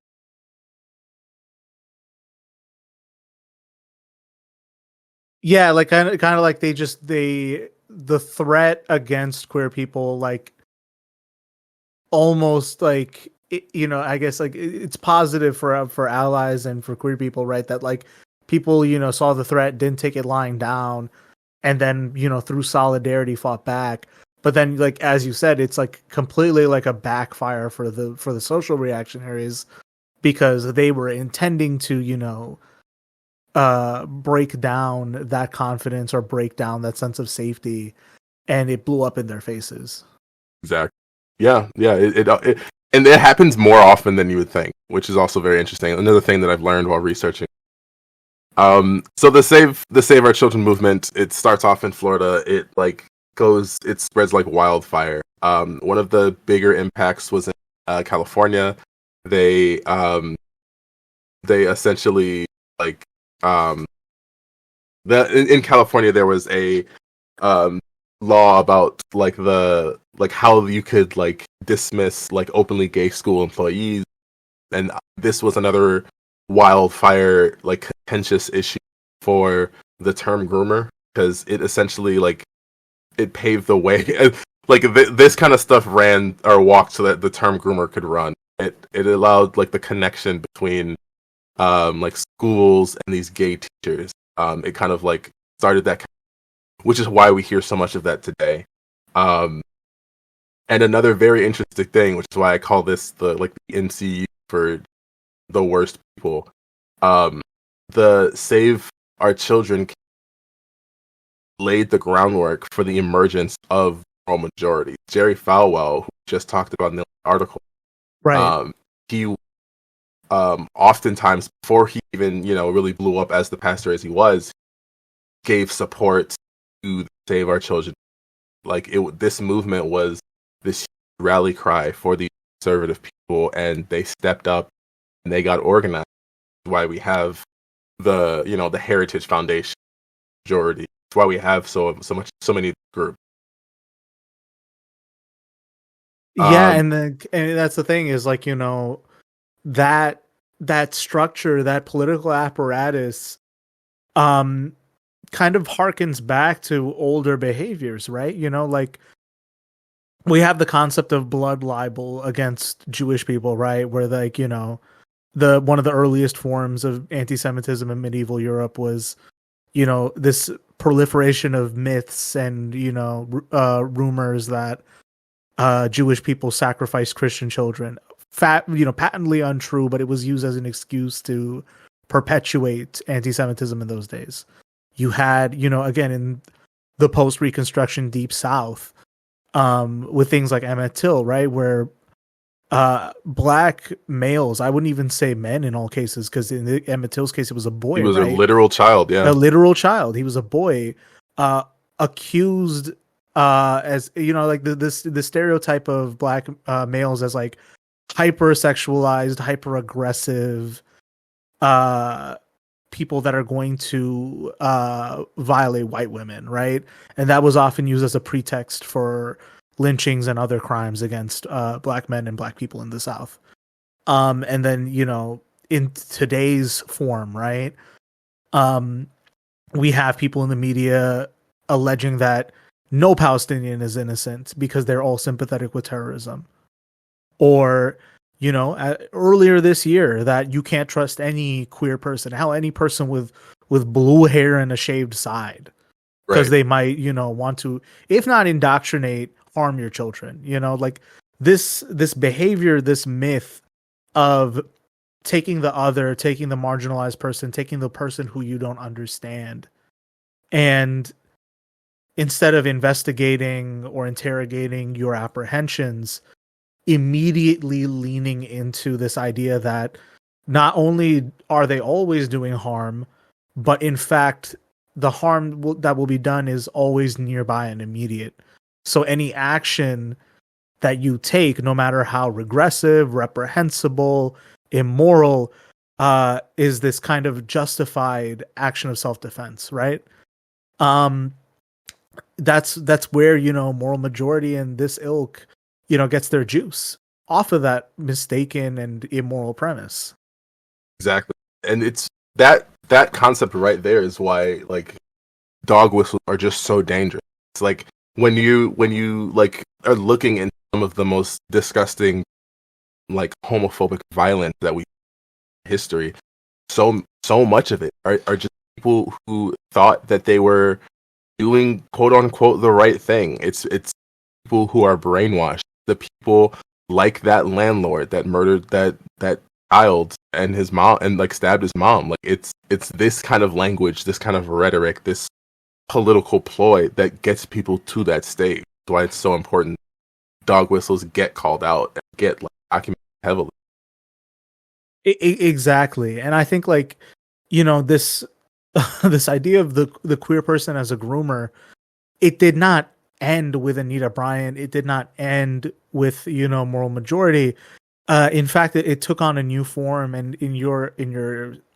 Yeah, like kind of like the threat against queer people, like almost like I guess like it's positive for allies and for queer people, right? That like people saw the threat, didn't take it lying down, and then through solidarity fought back. But then, like as you said, it's like completely like a backfire for the social reactionaries, because they were intending to break down that confidence or break down that sense of safety, and it blew up in their faces. Exactly. Yeah. And it happens more often than you would think, which is also very interesting. Another thing that I've learned while researching. So the Save Our Children movement, it starts off in Florida. It spreads like wildfire. One of the bigger impacts was in California. They essentially like in California there was a law about how you could like dismiss like openly gay school employees, and this was another wildfire like contentious issue for the term groomer, because it essentially like it paved the way. This kind of stuff ran or walked so that the term groomer could run. It allowed like the connection between like schools and these gay teachers. It kind of like started that, which is why we hear so much of that today. And another very interesting thing, which is why I call this the NCU for the worst people. The Save Our Children laid the groundwork for the emergence of moral majority. Jerry Falwell, who just talked about in the article, Right. He oftentimes, before he even really blew up as the pastor as he was, gave support to Save Our Children. This movement was this rally cry for the conservative people, and they stepped up and they got organized. That's why we have the Heritage Foundation majority. That's why we have so many groups. Yeah, and that's the thing is like, that structure, that political apparatus kind of harkens back to older behaviors, right? Like we have the concept of blood libel against Jewish people, right? Where like, the one of the earliest forms of anti-Semitism in medieval Europe was, this proliferation of myths and, rumors that Jewish people sacrificed Christian children. Patently untrue, but it was used as an excuse to perpetuate anti-Semitism in those days. You had, again, in the post-Reconstruction Deep South, with things like Emmett Till, right, where black males, I wouldn't even say men in all cases, because in Emmett Till's case, it was a boy. He was right? a literal child, yeah. A literal child. He was a boy, accused as like the stereotype of black males as like hypersexualized, hyper aggressive people that are going to violate white women, right? And that was often used as a pretext for lynchings and other crimes against black men and black people in the South. And then in today's form, right? We have people in the media alleging that no Palestinian is innocent because they're all sympathetic with terrorism. Or, earlier this year that you can't trust any queer person, any person with blue hair and a shaved side, because they might, want to, if not indoctrinate, harm your children. Like this behavior, this myth of taking the other, taking the marginalized person, taking the person who you don't understand, and instead of investigating or interrogating your apprehensions, immediately leaning into this idea that not only are they always doing harm, but in fact, the harm that will be done is always nearby and immediate. So any action that you take, no matter how regressive, reprehensible, immoral, is this kind of justified action of self-defense, right? That's where, moral majority and this ilk, gets their juice off of that mistaken and immoral premise. Exactly. And it's that concept right there is why like dog whistles are just so dangerous. It's like when you like are looking in some of the most disgusting like homophobic violence that we history, so much of it are just people who thought that they were doing quote unquote the right thing. It's people who are brainwashed. The people like that landlord that murdered that child and his mom and like stabbed his mom. Like it's this kind of language, this kind of rhetoric, this political ploy that gets people to that stage. That's why it's so important dog whistles get called out and get like documented heavily. Exactly. And I think like, this this idea of the queer person as a groomer, it did not end with Anita Bryant. It did not end with, Moral Majority. In fact, it took on a new form, and in your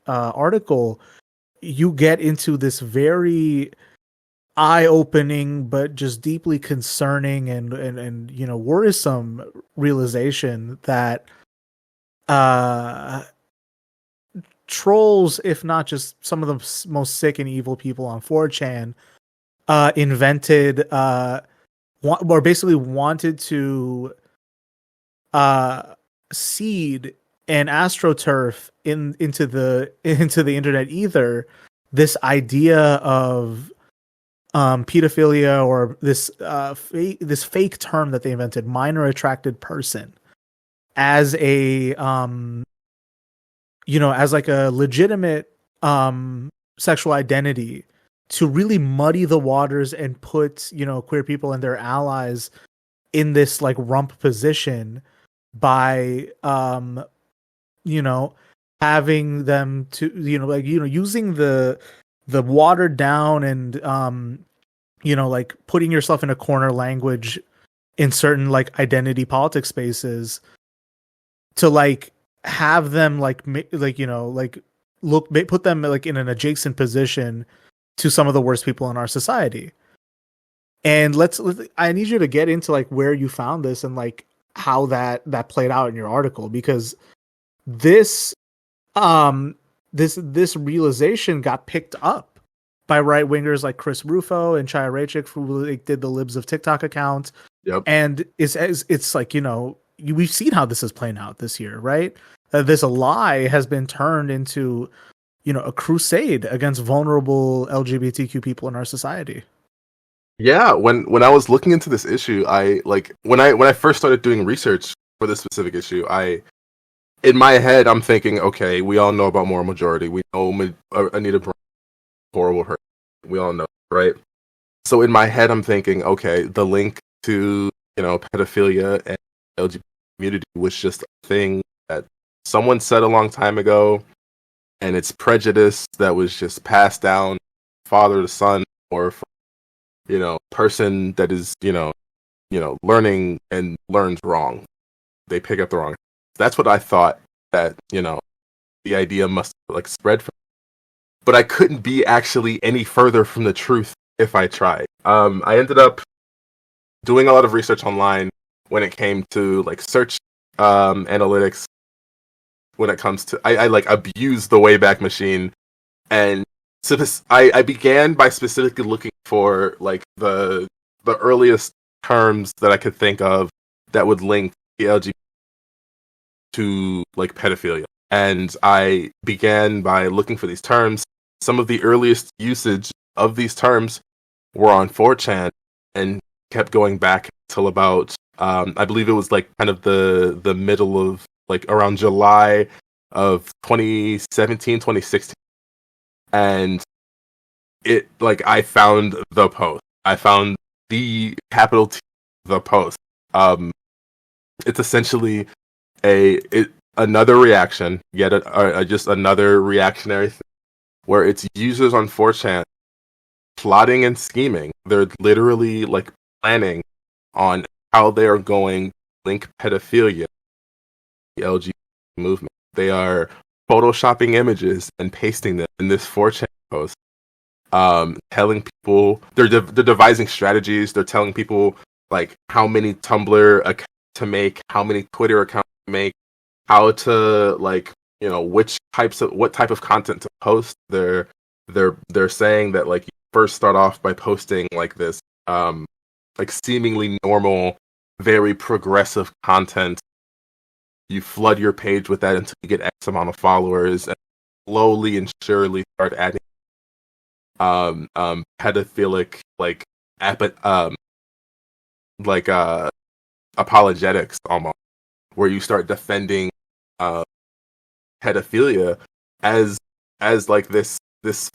article, you get into this very eye-opening but just deeply concerning and worrisome realization that trolls, if not just some of the most sick and evil people on 4chan, invented or basically wanted to seed and astroturf into the internet ether this idea of pedophilia, or this fake term that they invented, minor attracted person, as a as like a legitimate sexual identity, to really muddy the waters and put queer people and their allies in this like rump position by having them to using the watered down and like putting yourself in a corner language in certain like identity politics spaces, to like have them like put them like in an adjacent position to some of the worst people in our society. And I need you to get into like where you found this and like how that played out in your article, because this this realization got picked up by right wingers like Chris Rufo and Chaya Raichik, who like, did the Libs of TikTok account. Yep. And it's like we've seen how this is playing out this year, right? This lie has been turned into a crusade against vulnerable LGBTQ people in our society. Yeah, when I was looking into this issue, I like when I first started doing research for this specific issue, in my head I'm thinking, okay, we all know about Moral Majority, we know Anita Bryant, horrible her, we all know, right? So in my head I'm thinking, okay, the link to pedophilia and LGBT community was just a thing that someone said a long time ago, and it's prejudice that was just passed down father to son, or from person that is learning and learns wrong. They pick up the wrong. That's what I thought that the idea must like spread from. But I couldn't be actually any further from the truth if I tried. I ended up doing a lot of research online when it came to like search analytics. When it comes to, I like abuse the Wayback Machine, and so I began by specifically looking for like the earliest terms that I could think of that would link the LGBT to like pedophilia, and I began by looking for these terms. Some of the earliest usage of these terms were on 4chan, and kept going back till about I believe it was like kind of the middle of like around July of 2017, 2016. And it like I found the post. I found the capital T, the post. It's essentially another reaction, yet just another reactionary thing, where it's users on 4chan plotting and scheming. They're literally like planning on how they are going to link pedophilia to the LGBT movement. They are photoshopping images and pasting them in this 4chan post, telling people they're devising strategies. They're telling people like how many Tumblr accounts to make, how many Twitter accounts to make, how to like what type of content to post. They're saying that like you first start off by posting like this like seemingly normal, very progressive content. You flood your page with that until you get X amount of followers, and slowly and surely start adding pedophilic apologetics almost, where you start defending pedophilia as like this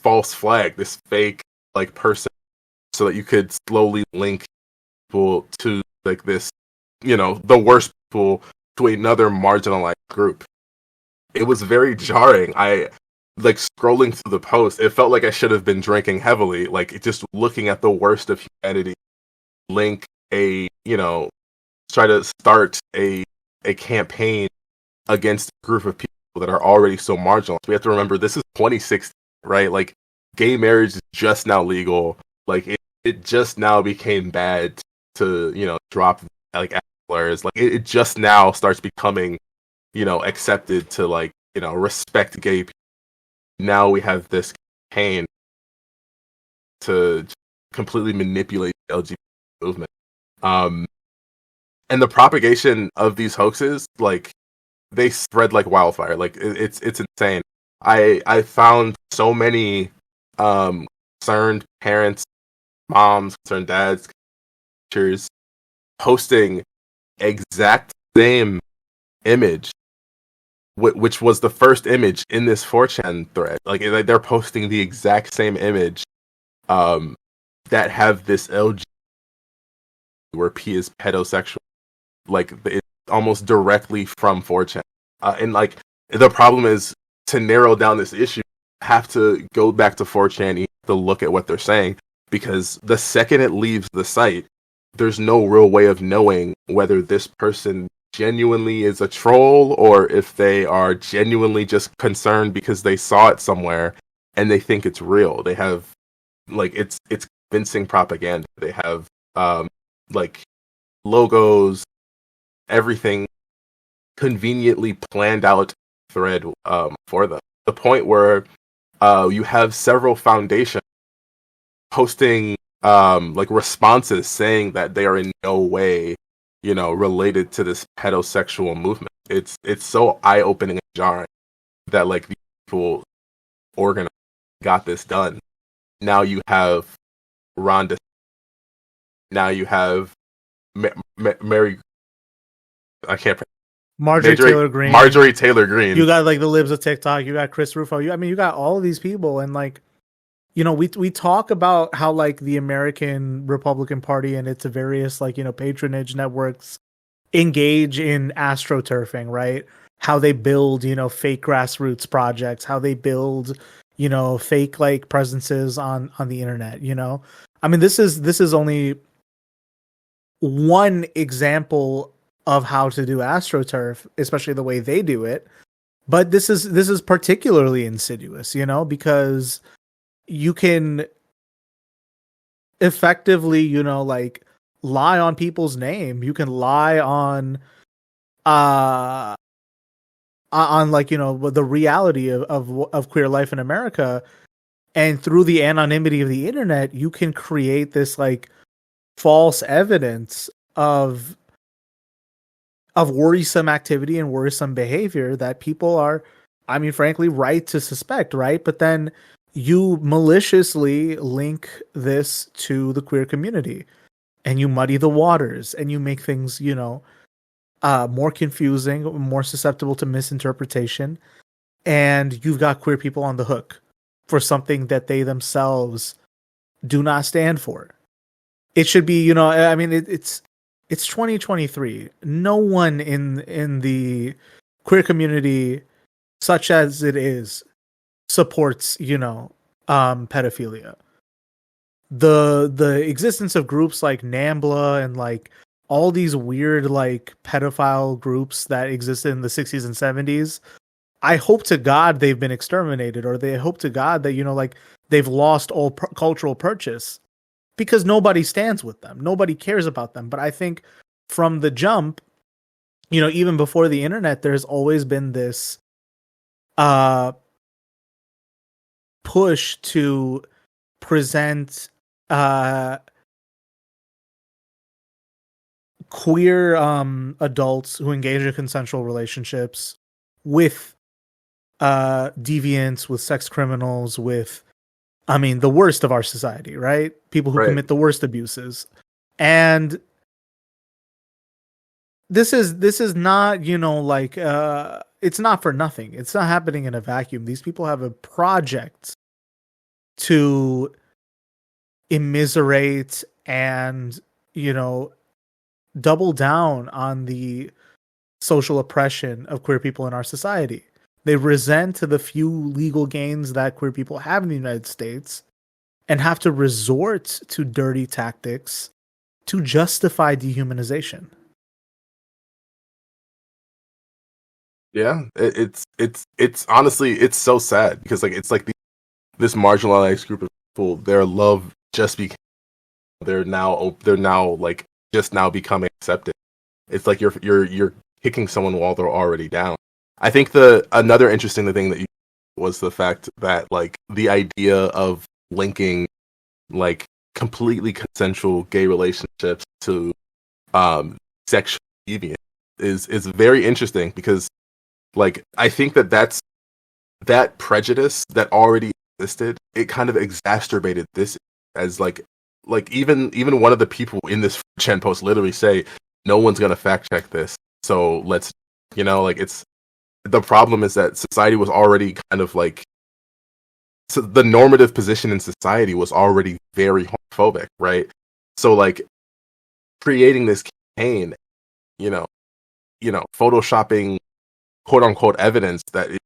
false flag, this fake like person, so that you could slowly link people to like this, the worst people to another marginalized group. It was very jarring. I like scrolling through the post, it felt like I should have been drinking heavily, like just looking at the worst of humanity, link a, try to start a campaign against a group of people that are already so marginalized. We have to remember this is 2016, right? Like gay marriage is just now legal. Like it just now became bad to, drop like slurs. Like it just now starts becoming, accepted to like, respect gay people. Now we have this campaign to completely manipulate the LGBT movement. And the propagation of these hoaxes, like they spread like wildfire. Like it's insane. I found so many concerned parents, moms, concerned dads, teachers posting exact same image, which was the first image in this 4chan thread. Like they're posting the exact same image that have this LG where P is pedosexual. Like it's almost directly from 4chan. And like the problem is, to narrow down this issue, you have to go back to 4chan, you have to look at what they're saying, because the second it leaves the site, there's no real way of knowing whether this person genuinely is a troll or if they are genuinely just concerned because they saw it somewhere and they think it's real. They have like it's convincing propaganda. They have like logos, everything conveniently planned out thread for them. The point where you have several foundations posting like responses saying that they are in no way, related to this pedosexual movement. It's so eye-opening and jarring that like these people organized got this done. Now you have Rhonda. Now you have Mary. I can't. Marjorie Taylor Greene. Marjorie Taylor Greene. You got like the libs of TikTok. You got Chris Rufo. You got all of these people, and like, we talk about how like the American Republican Party and its various like patronage networks engage in astroturfing, right? How they build fake grassroots projects, how they build fake like presences on the internet. I mean, this is only one example of how to do astroturf, especially the way they do it. But this is particularly insidious, because you can effectively, like lie on people's name. You can lie on like, the reality of queer life in America. And through the anonymity of the internet, you can create this like false evidence of worrisome activity and worrisome behavior that people are, I mean, frankly, right to suspect, right? But then you maliciously link this to the queer community and you muddy the waters and you make things, more confusing, more susceptible to misinterpretation. And you've got queer people on the hook for something that they themselves do not stand for. It should be, I mean, it's 2023. No one in the queer community, such as it is, supports, pedophilia. The existence of groups like NAMBLA and like all these weird like pedophile groups that existed in the 60s and 70s, I hope to God they've been exterminated, or they hope to God that, like they've lost all cultural purchase, because nobody stands with them. Nobody cares about them. But I think from the jump, even before the internet, there's always been this push to present queer adults who engage in consensual relationships with deviants, with sex criminals, with, I mean, the worst of our society, right? People who commit the worst abuses. And this is not, like, it's not for nothing. It's not happening in a vacuum. These people have a project to immiserate and, you know, double down on the social oppression of queer people in our society. They resent the few legal gains that queer people have in the United States and have to resort to dirty tactics to justify dehumanization. Yeah, it's honestly, it's so sad because like it's like this marginalized group of people, their love just became they're now like just now becoming accepted. It's like you're kicking someone while they're already down. I think the another interesting thing that you was the fact that like the idea of linking like completely consensual gay relationships to sexual deviance is very interesting because like I think that prejudice that already existed, it kind of exacerbated this as like even one of the people in this Chen post literally say no one's gonna fact check this, so let's like it's the problem is that society was already kind of like so the normative position in society was already very homophobic, right? So like creating this campaign, you know, photoshopping quote unquote evidence that it,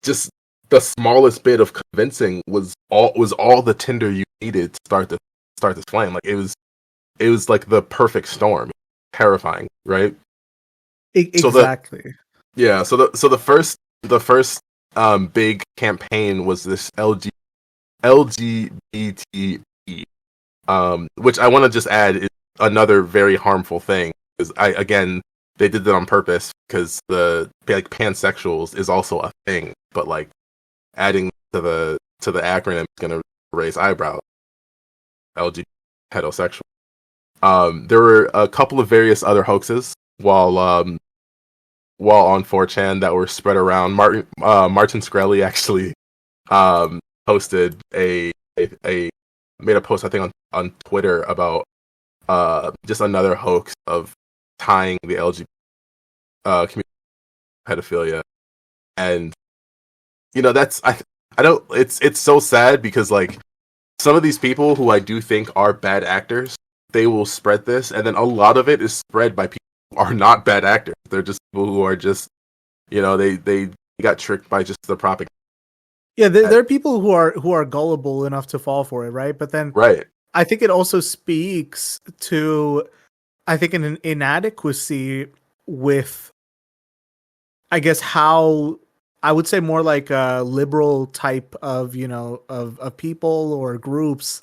just the smallest bit of convincing was all the tinder you needed to start this flame. Like it was like the perfect storm. Terrifying, right? Exactly. So the first big campaign was this LGBT, which I want to just add is another very harmful thing. Because they did that on purpose because the like pansexuals is also a thing, but like adding to the acronym is gonna raise eyebrows. LGBT heterosexual. There were a couple of various other hoaxes while on 4chan that were spread around. Martin Shkreli actually posted made a post I think on Twitter about just another hoax of tying the LGBT community to pedophilia, and that's I don't it's so sad because like some of these people who I do think are bad actors, they will spread this, and then a lot of it is spread by people who are not bad actors. They're just people who are just they got tricked by just the propaganda. Yeah, there are people who are gullible enough to fall for it, right? But then, right, I think it also speaks to, I think, an inadequacy with, I guess, how I would say more like a liberal type of of people or groups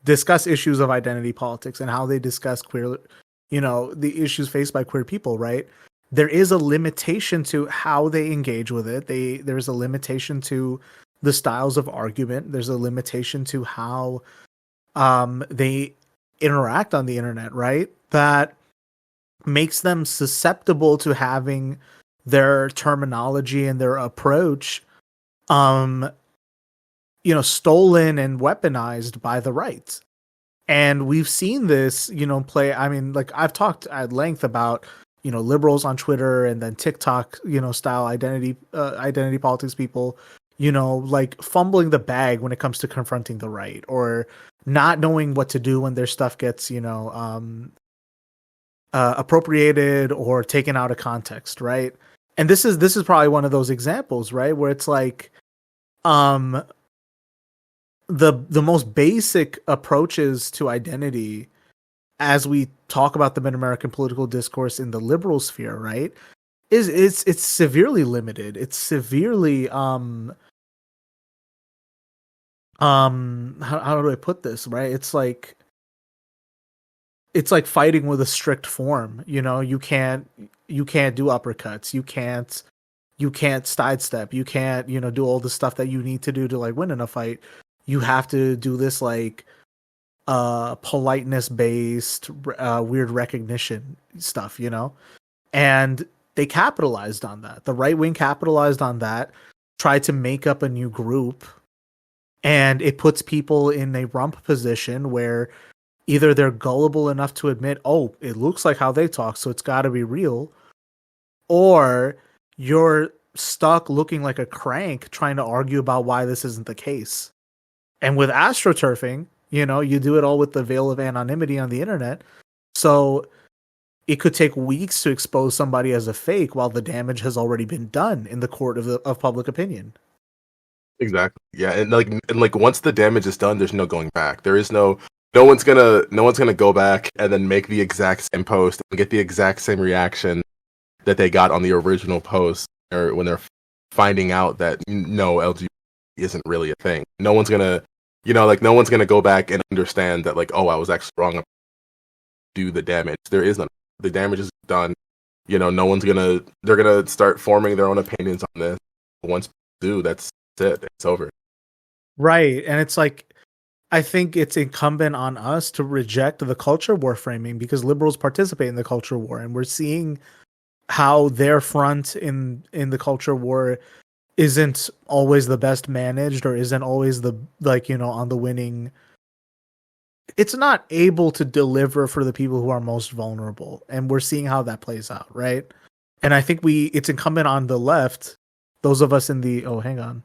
discuss issues of identity politics and how they discuss queer, the issues faced by queer people, right? There is a limitation to how they engage with it. There's a limitation to the styles of argument. There's a limitation to how they interact on the internet, right? That makes them susceptible to having their terminology and their approach stolen and weaponized by the right. And we've seen this, play. I mean, like I've talked at length about, liberals on Twitter and then TikTok, style identity politics people, like fumbling the bag when it comes to confronting the right, or not knowing what to do when their stuff gets, appropriated or taken out of context, right? And this is probably one of those examples, right, where it's like, the most basic approaches to identity as we talk about them in American political discourse in the liberal sphere, right, is it's severely limited. It's severely how do I put this, right? It's like fighting with a strict form. You can't do uppercuts. You can't sidestep. You can't do all the stuff that you need to do to like win in a fight. You have to do this like politeness based weird recognition stuff, and they capitalized on that. The right wing capitalized on that, tried to make up a new group, and it puts people in a rump position where either they're gullible enough to admit, oh, it looks like how they talk, so it's got to be real, or you're stuck looking like a crank trying to argue about why this isn't the case. And with astroturfing, you do it all with the veil of anonymity on the internet. So it could take weeks to expose somebody as a fake while the damage has already been done in the court of public opinion. Exactly. Yeah, and once the damage is done, there's no going back. There is no one's gonna go back and then make the exact same post and get the exact same reaction that they got on the original post, or when they're finding out that no, LGBT isn't really a thing. No one's gonna no one's gonna go back and understand that, like, oh, I was actually wrong, do the damage. There is none. The damage is done. No one's they're gonna start forming their own opinions on this. Once they do, that's it. It's over. Right. And it's like, I think it's incumbent on us to reject the culture war framing, because liberals participate in the culture war, and we're seeing how their front in the culture war isn't always the best managed, or isn't always the, on the winning. It's not able to deliver for the people who are most vulnerable, and we're seeing how that plays out, right? And I think it's incumbent on the left, those of us in the hang on,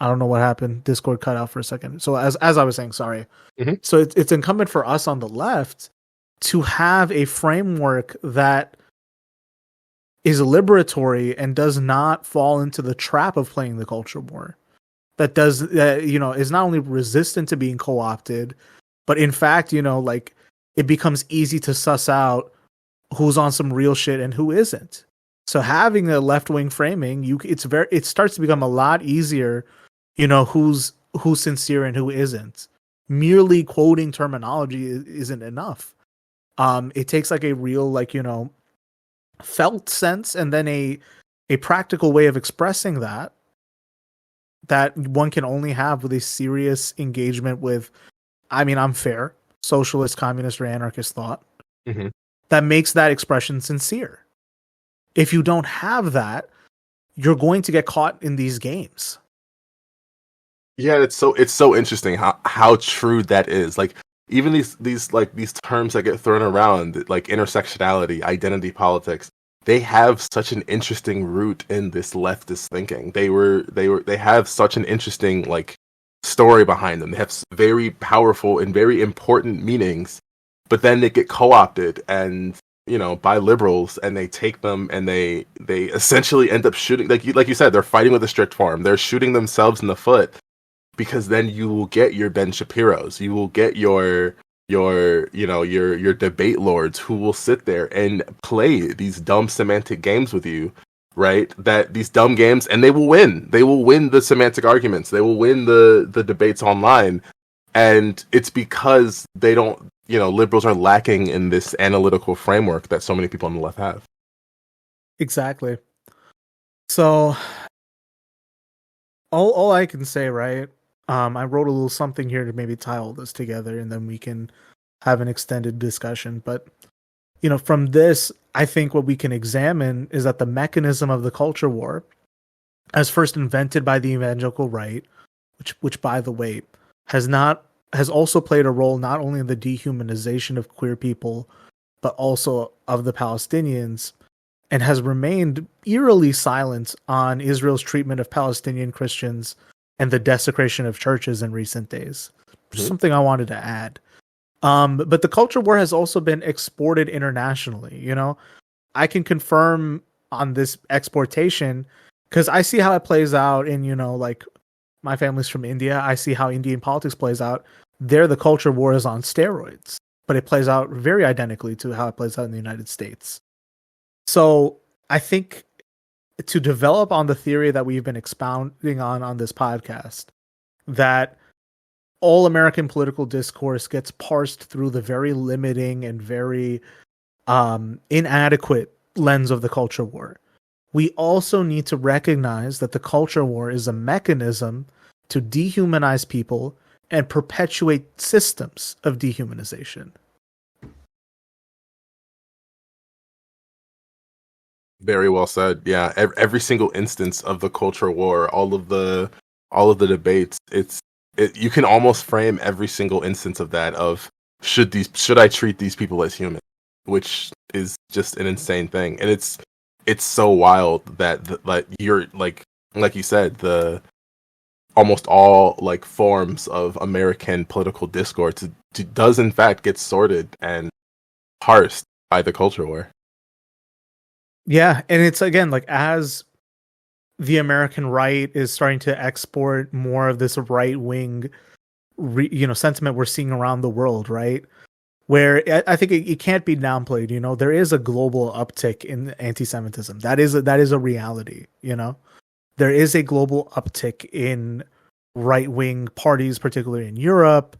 I don't know what happened. Discord cut out for a second. So as I was saying, sorry. Mm-hmm. So it's incumbent for us on the left to have a framework that is liberatory and does not fall into the trap of playing the culture war. That is not only resistant to being co-opted, but in fact, it becomes easy to suss out who's on some real shit and who isn't. So having a left-wing framing, it starts to become a lot easier, who's sincere and who isn't. Merely quoting terminology isn't enough. It takes like a real, felt sense, and then a practical way of expressing that one can only have with a serious engagement with, unfair, socialist, communist, or anarchist thought, mm-hmm. that makes that expression sincere. If you don't have that, you're going to get caught in these games. Yeah, it's so interesting how true that is. Like, even these terms that get thrown around, like intersectionality, identity politics, they have such an interesting root in this leftist thinking. They have such an interesting story behind them. They have very powerful and very important meanings, but then they get co-opted and by liberals, and they take them and they essentially end up shooting, like you said, they're fighting with a strict form. They're shooting themselves in the foot, because then you will get your Ben Shapiros, you will get your debate lords who will sit there and play these dumb semantic games with you, right? That these dumb games, and they will win. They will win the semantic arguments. They will win the debates online. And it's because they don't, liberals are lacking in this analytical framework that so many people on the left have. Exactly. So all I can say, right? I wrote a little something here to maybe tie all this together, and then we can have an extended discussion. But, from this, I think what we can examine is that the mechanism of the culture war, as first invented by the evangelical right, which by the way, has also played a role not only in the dehumanization of queer people, but also of the Palestinians, and has remained eerily silent on Israel's treatment of Palestinian Christians and the desecration of churches in recent days. Mm-hmm. Something I wanted to add. But the culture war has also been exported internationally. I can confirm on this exportation because I see how it plays out in, my family's from India. I see how Indian politics plays out. There, the culture war is on steroids, but it plays out very identically to how it plays out in the United States. So I think to develop on the theory that we've been expounding on this podcast, that all American political discourse gets parsed through the very limiting and very inadequate lens of the culture war. We also need to recognize that the culture war is a mechanism to dehumanize people and perpetuate systems of dehumanization. Very well said. Yeah, every single instance of the culture war, all of the debates, you can almost frame every single instance of that of should I treat these people as human, which is just an insane thing. And it's it's so wild that like you're like you said, the almost all like forms of American political discourse does in fact get sorted and parsed by the culture war. Yeah, and it's again like as the American right is starting to export more of this right wing, sentiment we're seeing around the world, right? Where I think it can't be downplayed. There is a global uptick in anti-Semitism. That is a reality. There is a global uptick in right wing parties, particularly in Europe,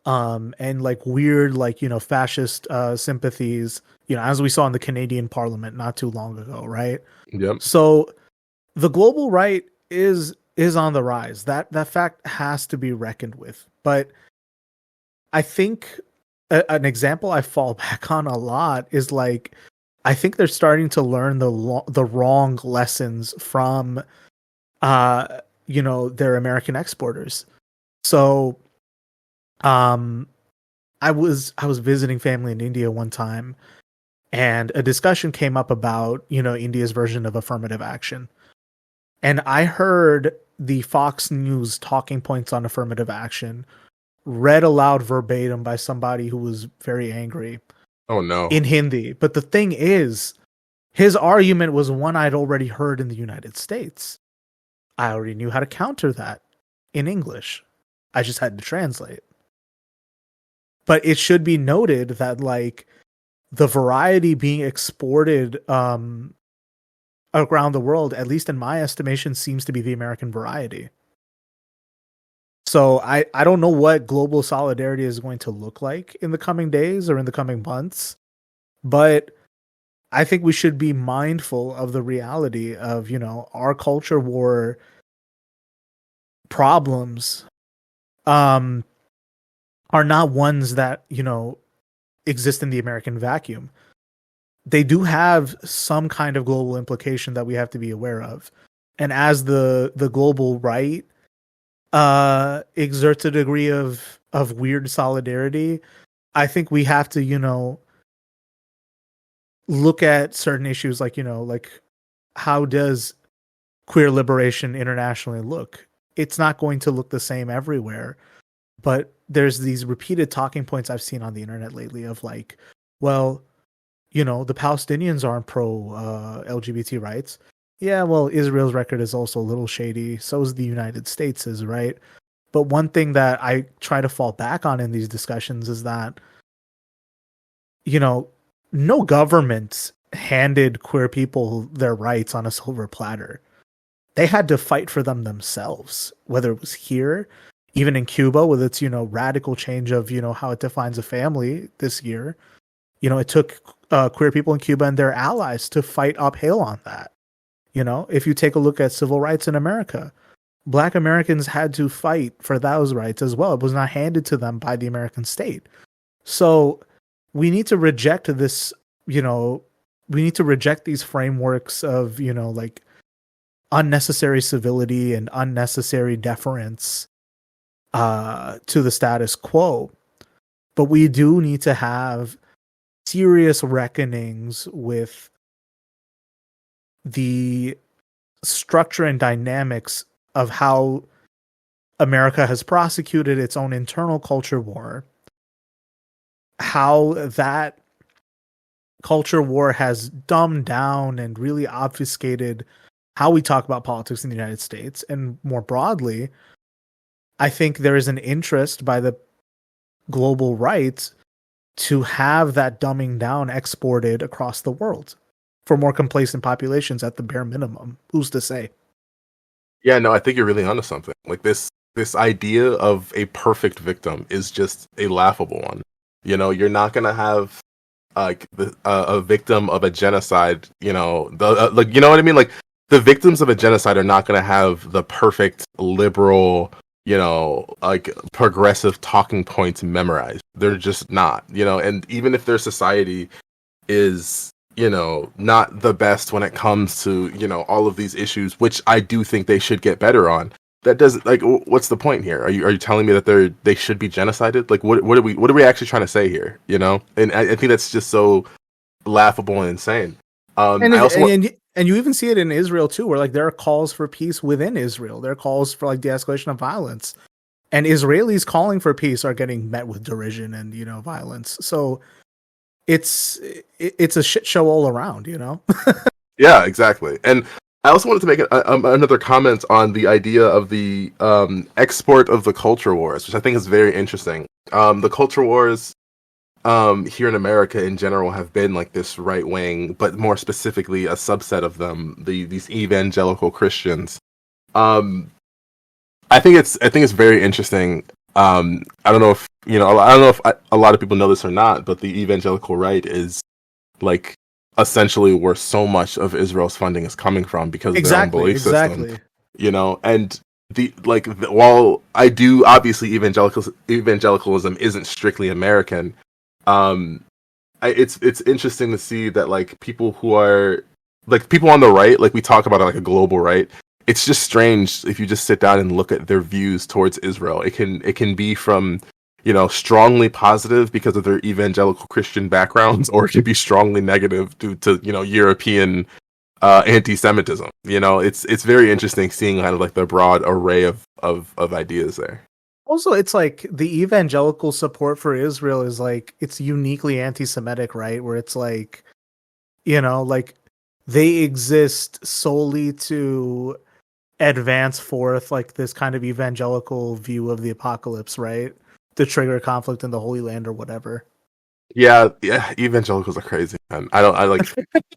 and like weird, fascist sympathies. As we saw in the Canadian Parliament not too long ago, right? Yep. So the global right is on the rise. That fact has to be reckoned with. But I think an example I fall back on a lot is like I think they're starting to learn the wrong lessons from their American exporters. So I was visiting family in India one time, and a discussion came up about India's version of affirmative action. And I heard the Fox News talking points on affirmative action read aloud verbatim by somebody who was very angry. Oh no. In Hindi. But the thing is, his argument was one I'd already heard in the United States. I already knew how to counter that in English. I just had to translate. But it should be noted that like the variety being exported around the world, at least in my estimation, seems to be the American variety. So I don't know what global solidarity is going to look like in the coming days or in the coming months, but I think we should be mindful of the reality of, our culture war problems are not ones that, exist in the American vacuum. They do have some kind of global implication that we have to be aware of. And as the global right exerts a degree of weird solidarity, I think we have to, look at certain issues like, like how does queer liberation internationally look? It's not going to look the same everywhere, but there's these repeated talking points I've seen on the internet lately of like, well, the Palestinians aren't pro LGBT rights. Yeah, well, Israel's record is also a little shady. So is the United States is, right? But one thing that I try to fall back on in these discussions is that, no government handed queer people their rights on a silver platter. They had to fight for them themselves, whether it was here, even in Cuba with its, radical change of, how it defines a family this year. It took queer people in Cuba and their allies to fight uphill on that. If you take a look at civil rights in America, Black Americans had to fight for those rights as well. It was not handed to them by the American state. So we need to reject this, we need to reject these frameworks of, like unnecessary civility and unnecessary deference to the status quo. But we do need to have serious reckonings with the structure and dynamics of how America has prosecuted its own internal culture war, how that culture war has dumbed down and really obfuscated how we talk about politics in the United States. And more broadly, I think there is an interest by the global right to have that dumbing down exported across the world for more complacent populations at the bare minimum. Who's to say? Yeah, no, I think you're really onto something. Like this idea of a perfect victim is just a laughable one. You're not gonna have like a victim of a genocide. You know what I mean. Like the victims of a genocide are not gonna have the perfect liberal, like progressive talking points memorized. They're just not. And even if their society is not the best when it comes to, all of these issues, which I do think they should get better on. That doesn't what's the point here? Are you telling me that they should be genocided? Like what are we actually trying to say here? And I think that's just so laughable and insane. And And you even see it in Israel too, where like there are calls for peace within Israel. There are calls for like de-escalation of violence, and Israelis calling for peace are getting met with derision and violence. So it's a shit show all around. Yeah, exactly. And I also wanted to make another comment on the idea of the export of the culture wars, which I think is very interesting. The culture wars here in America in general have been like this right wing, but more specifically a subset of them, these evangelical Christians. Um, I think it's very interesting. I don't know if a lot of people know this or not, but the evangelical right is like essentially where so much of Israel's funding is coming from because of their own belief system. And while I do obviously evangelicalism isn't strictly American. It's interesting to see that like people who are like people on the right, like we talk about it like a global right. It's just strange if you just sit down and look at their views towards Israel. It can be from strongly positive because of their evangelical Christian backgrounds, or it can be strongly negative due to European anti-Semitism. It's very interesting seeing kind of like the broad array of ideas there. Also, it's like the evangelical support for Israel is like it's uniquely anti-Semitic, right? Where it's like, like they exist solely to advance forth like this kind of evangelical view of the apocalypse, right? To trigger conflict in the Holy Land or whatever. Yeah, evangelicals are crazy, man. I like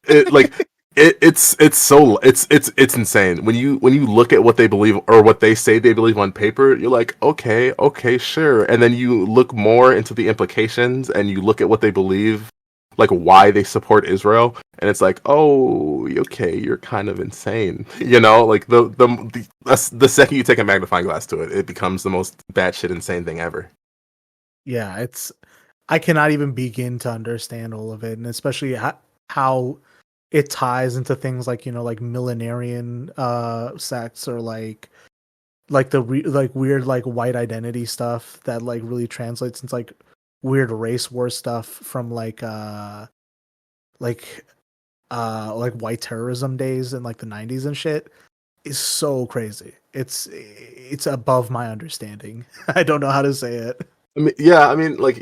it. Like it's insane when you look at what they believe or what they say they believe on paper. You're like, okay, sure, and then you look more into the implications and you look at what they believe, like why they support Israel, and it's like, oh, okay, you're kind of insane. Like the second you take a magnifying glass to it, it becomes the most batshit insane thing ever. Yeah, I cannot even begin to understand all of it, and especially how it ties into things like like millenarian sects, or like the weird like white identity stuff that like really translates into like weird race war stuff from like white terrorism days in like the 90s and shit is so crazy. It's above my understanding. I don't know how to say it. I mean, like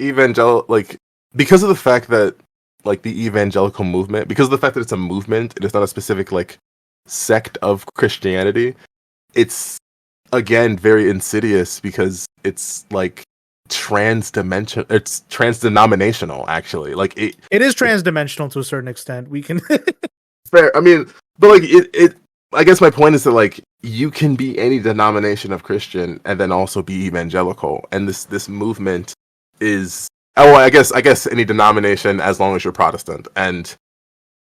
like because of the fact that like the evangelical movement, because of the fact that it's a movement, it is not a specific like sect of Christianity. It's again very insidious because it's like it's trans-denominational actually. Like it is trans-dimensional to a certain extent. We can fair. I mean, but like it I guess my point is that like you can be any denomination of Christian and then also be evangelical, and this movement is I guess any denomination as long as you're Protestant, and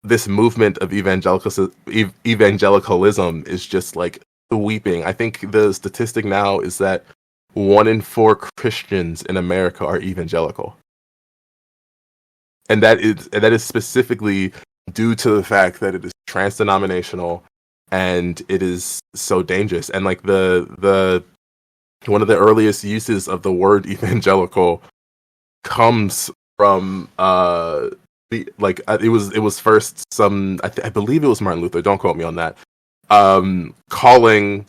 this movement of evangelicalism is just like weeping. I think the statistic now is that 1 in 4 Christians in America are evangelical, and that is specifically due to the fact that it is trans-denominational and it is so dangerous. And like the one of the earliest uses of the word evangelical comes from it was first I believe it was Martin Luther, don't quote me on that, calling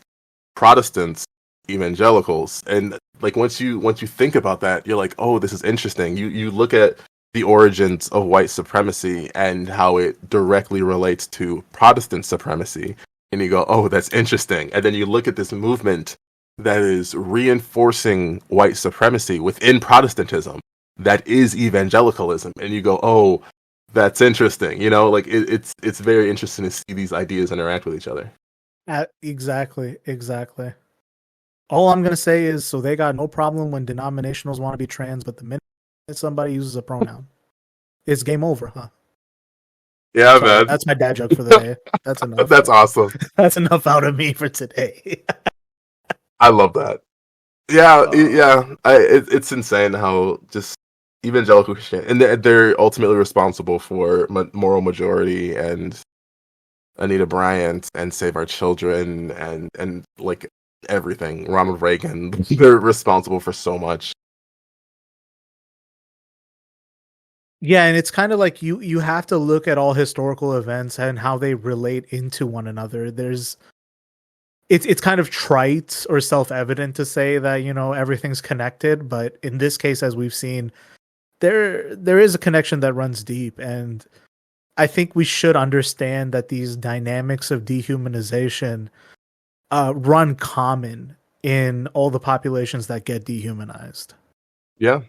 Protestants evangelicals. And like once you think about that, you're like, oh, this is interesting. You look at the origins of white supremacy and how it directly relates to Protestant supremacy, and you go, oh, that's interesting. And then you look at this movement that is reinforcing white supremacy within Protestantism, that is evangelicalism, and you go, oh, that's interesting. Like it's very interesting to see these ideas interact with each other. Exactly. All I'm gonna say is, so they got no problem when denominationals want to be trans, but the minute somebody uses a pronoun, it's game over, huh? Yeah, Sorry, man. That's my dad joke for the day. That's enough. That's awesome. That's enough out of me for today. I love that. Yeah, it's insane how just evangelical Christian, and they're ultimately responsible for moral majority and Anita Bryant and Save Our Children and like everything. Ronald Reagan, they're responsible for so much. Yeah, and it's kind of like you have to look at all historical events and how they relate into one another. It's kind of trite or self-evident to say that, everything's connected, but in this case, as we've seen, there is a connection that runs deep, and I think we should understand that these dynamics of dehumanization run common in all the populations that get dehumanized. Yeah.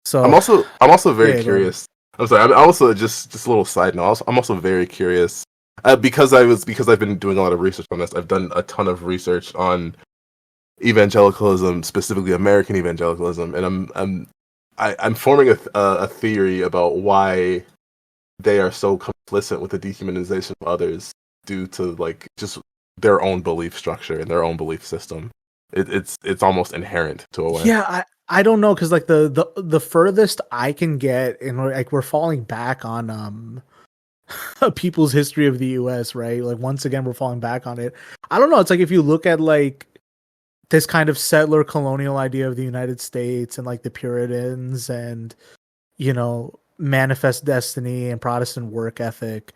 So I'm also very yeah, go ahead. curious. I'm sorry. I'm also just a little side note. I'm also very curious because I've been doing a lot of research on this. I've done a ton of research on evangelicalism, specifically American evangelicalism, and I'm forming a theory about why they are so complicit with the dehumanization of others due to like just their own belief structure and their own belief system. It's almost inherent to a way. Yeah, I don't know, because like the furthest I can get, and we're falling back on people's history of the US, right? Like once again we're falling back on it. I don't know, it's like if you look at like this kind of settler colonial idea of the United States and like the Puritans and manifest destiny and Protestant work ethic,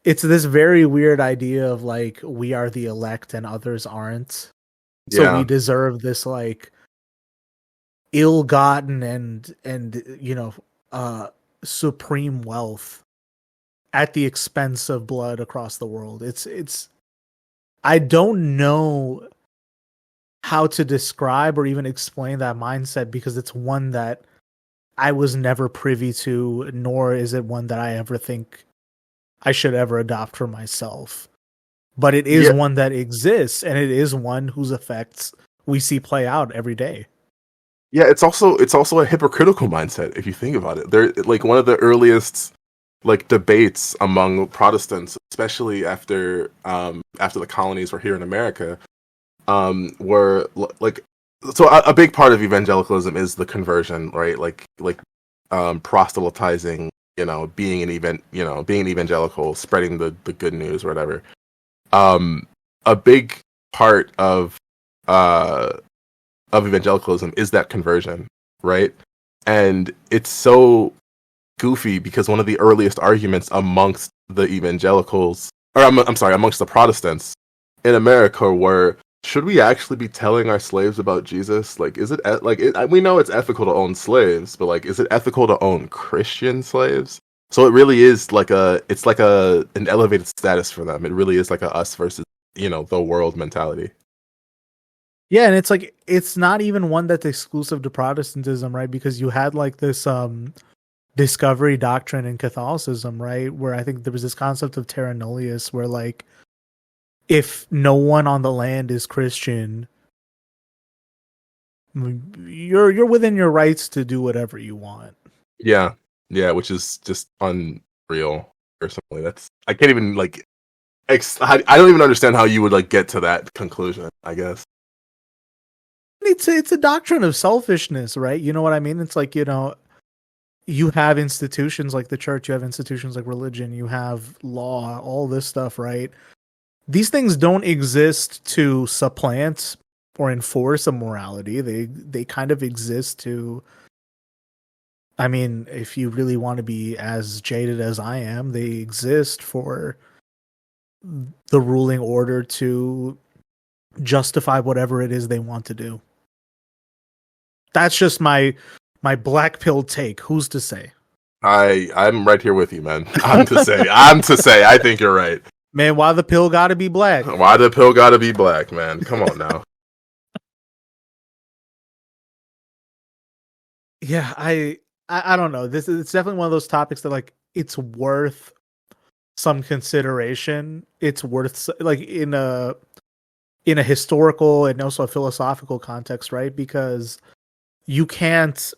it's this very weird idea of like we are the elect and others aren't. So we Yeah, deserve this like ill-gotten and supreme wealth at the expense of blood across the world. It's I don't know how to describe or even explain that mindset, because it's one that I was never privy to, nor is it one that I ever think I should ever adopt for myself. But it is yeah, one that exists, and it is one whose effects we see play out every day. yeah. It's also a hypocritical mindset if you think about it. They're like one of the earliest like debates among Protestants, especially after the colonies were here in America, were like so a big part of evangelicalism is the conversion, right? Proselytizing, being being an evangelical, spreading the good news or whatever. A big part uh of evangelicalism is that conversion, right? And it's so goofy because one of the earliest arguments amongst the evangelicals, or I'm sorry, amongst the Protestants in America were, should we actually be telling our slaves about Jesus? Like, is it we know it's ethical to own slaves, but like, is it ethical to own Christian slaves? So it really is like an elevated status for them. It really is like a us versus the world mentality. Yeah, and it's like it's not even one that's exclusive to Protestantism, right? Because you had like this discovery doctrine in Catholicism, right? Where I think there was this concept of terra nullius, where like if no one on the land is Christian, you're within your rights to do whatever you want. Yeah, yeah, which is just unreal. Personally, I can't even like I don't even understand how you would like get to that conclusion. I guess. It's a doctrine of selfishness, right? You know what I mean? It's like, you have institutions like the church, you have institutions like religion, you have law, all this stuff, right? These things don't exist to supplant or enforce a morality. They kind of exist to, I mean, if you really want to be as jaded as I am, they exist for the ruling order to justify whatever it is they want to do. That's just my black pill take. Who's to say? I'm right here with you, man. I'm to say. I think you're right. Man, why the pill gotta be black? Why the pill gotta be black, man? Come on now. Yeah, I don't know. It's definitely one of those topics that like it's worth some consideration. It's worth like in a historical and also a philosophical context, right? Because you can't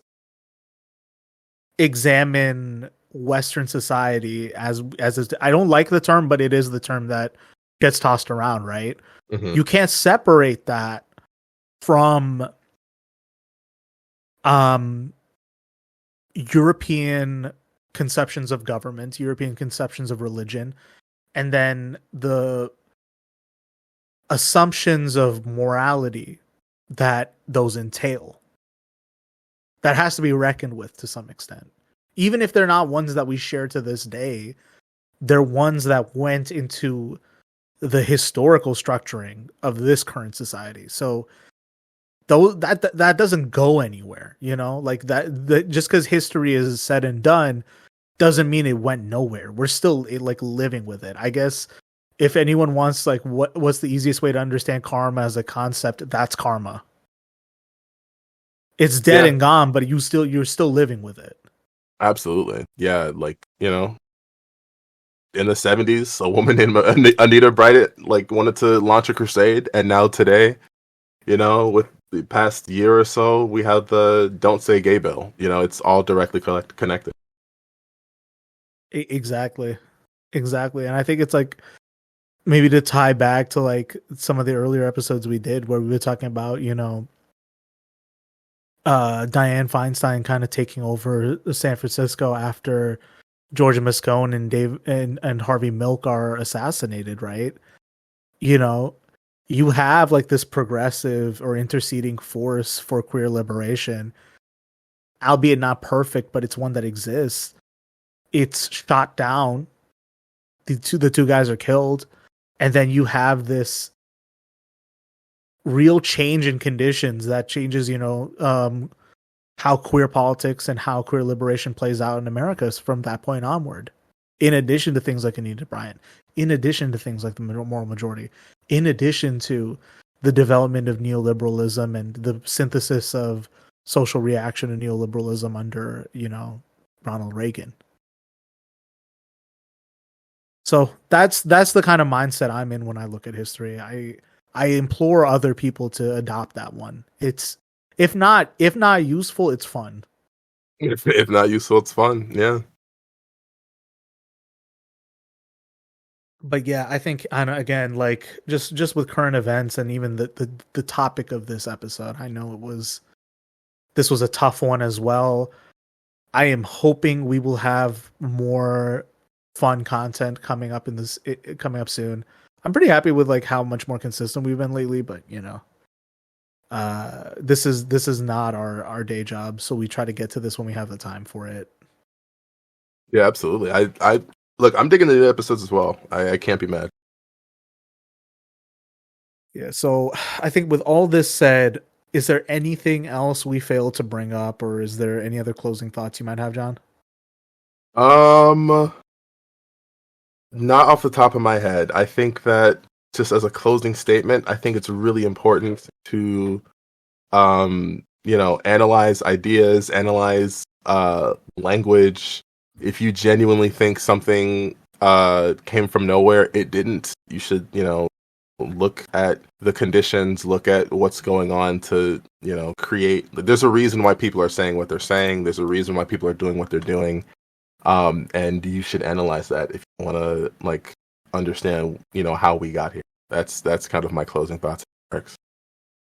examine Western society I don't like the term, but it is the term that gets tossed around, right? Mm-hmm. You can't separate that from European conceptions of government, European conceptions of religion, and then the assumptions of morality that those entail. that has to be reckoned with to some extent. Even if they're not ones that we share to this day, they're ones that went into the historical structuring of this current society. So though that doesn't go anywhere, you know, like that just because history is said and done doesn't mean it went nowhere. We're still like living with it. I guess if anyone wants like what's the easiest way to understand karma as a concept, that's karma. It's dead and gone, but you're still living with it. Absolutely. Yeah, like, you know, in the 70s, a woman named Anita Bright like wanted to launch a crusade, and now today, you know, with the past year or so, we have the Don't Say Gay bill. You know, it's all directly connected. Exactly. And I think it's like maybe to tie back to like some of the earlier episodes we did where we were talking about, you know, Dianne Feinstein kind of taking over San Francisco after Georgia Moscone and Harvey Milk are assassinated, right? You know, you have like this progressive or interceding force for queer liberation, albeit not perfect, but it's one that exists. It's shot down. The two guys are killed, and then you have this real change in conditions that changes, you know, how queer politics and how queer liberation plays out in America from that point onward. In addition to things like Anita Bryant, in addition to things like the moral majority, in addition to the development of neoliberalism and the synthesis of social reaction and neoliberalism under, you know, Ronald Reagan. So that's the kind of mindset I'm in when I look at history. I implore other people to adopt that one. It's if not useful, it's fun. If not useful, it's fun. Yeah. But yeah, I think again, like just with current events and even the topic of this episode, I know this was a tough one as well. I am hoping we will have more fun content coming up coming up soon. I'm pretty happy with like how much more consistent we've been lately, but you know, this is not our day job, so we try to get to this when we have the time for it. Yeah, absolutely. I look, I'm digging the episodes as well. I can't be mad. Yeah, so I think with all this said, is there anything else we failed to bring up, or is there any other closing thoughts you might have, John? Not off the top of my head. I think that just as a closing statement, I think it's really important to, you know, analyze ideas, analyze language. If you genuinely think something came from nowhere, it didn't. You should, you know, look at the conditions, look at what's going on to, you know, create. There's a reason why people are saying what they're saying. There's a reason why people are doing what they're doing. And you should analyze that if you want to like understand, you know, how we got here. That's kind of my closing thoughts.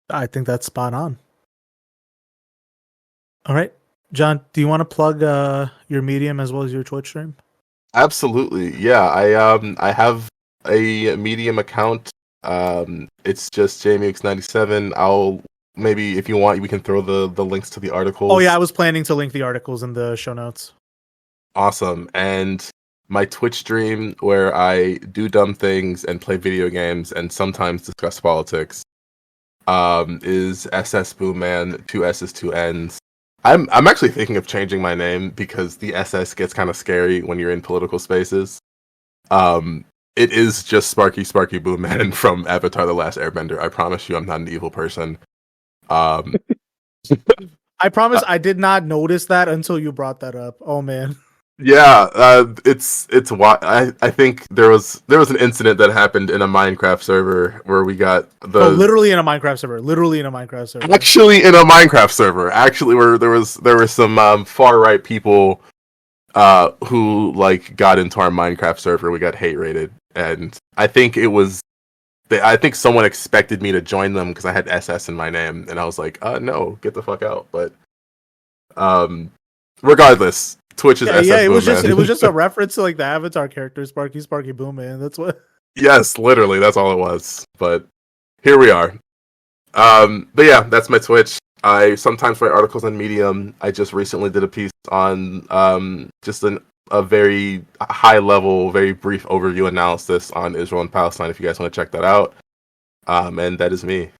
I think that's spot on. All right, John, do you want to plug your Medium as well as your Twitch stream? Absolutely, yeah. I have a Medium account. It's just JMX97. I'll maybe if you want, we can throw the links to the articles. Oh yeah, I was planning to link the articles in the show notes. Awesome. And my Twitch stream where I do dumb things and play video games and sometimes discuss politics is SS Boomman, 2 S's, 2 N's. I'm actually thinking of changing my name because the SS gets kind of scary when you're in political spaces. It is just Sparky Boomman from Avatar: The Last Airbender. I promise you I'm not an evil person. I promise I did not notice that until you brought that up. Oh man. Yeah, it's why I think there was an incident that happened in a Minecraft server where we got literally in a Minecraft server, actually in a Minecraft server, where there were some far right people who like got into our Minecraft server. We got hate rated, and I think someone expected me to join them because I had SS in my name, and I was like, no, get the fuck out. But regardless. Twitch is SS it was Boomman. just a reference to like the Avatar character Sparky Boomman. That's what. Yes, literally, that's all it was. But here we are. But yeah, that's my Twitch. I sometimes write articles on Medium. I just recently did a piece on just a very high level, very brief overview analysis on Israel and Palestine. If you guys want to check that out, and that is me.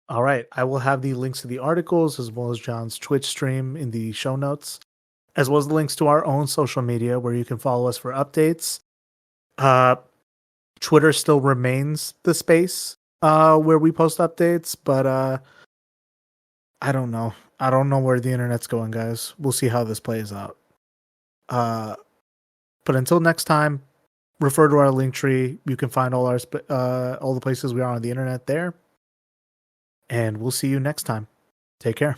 All right. I will have the links to the articles as well as John's Twitch stream in the show notes, as well as the links to our own social media where you can follow us for updates. Twitter still remains the space where we post updates, but I don't know. I don't know where the internet's going, guys. We'll see how this plays out. But until next time, refer to our link tree. You can find all the places we are on the internet there. And we'll see you next time. Take care.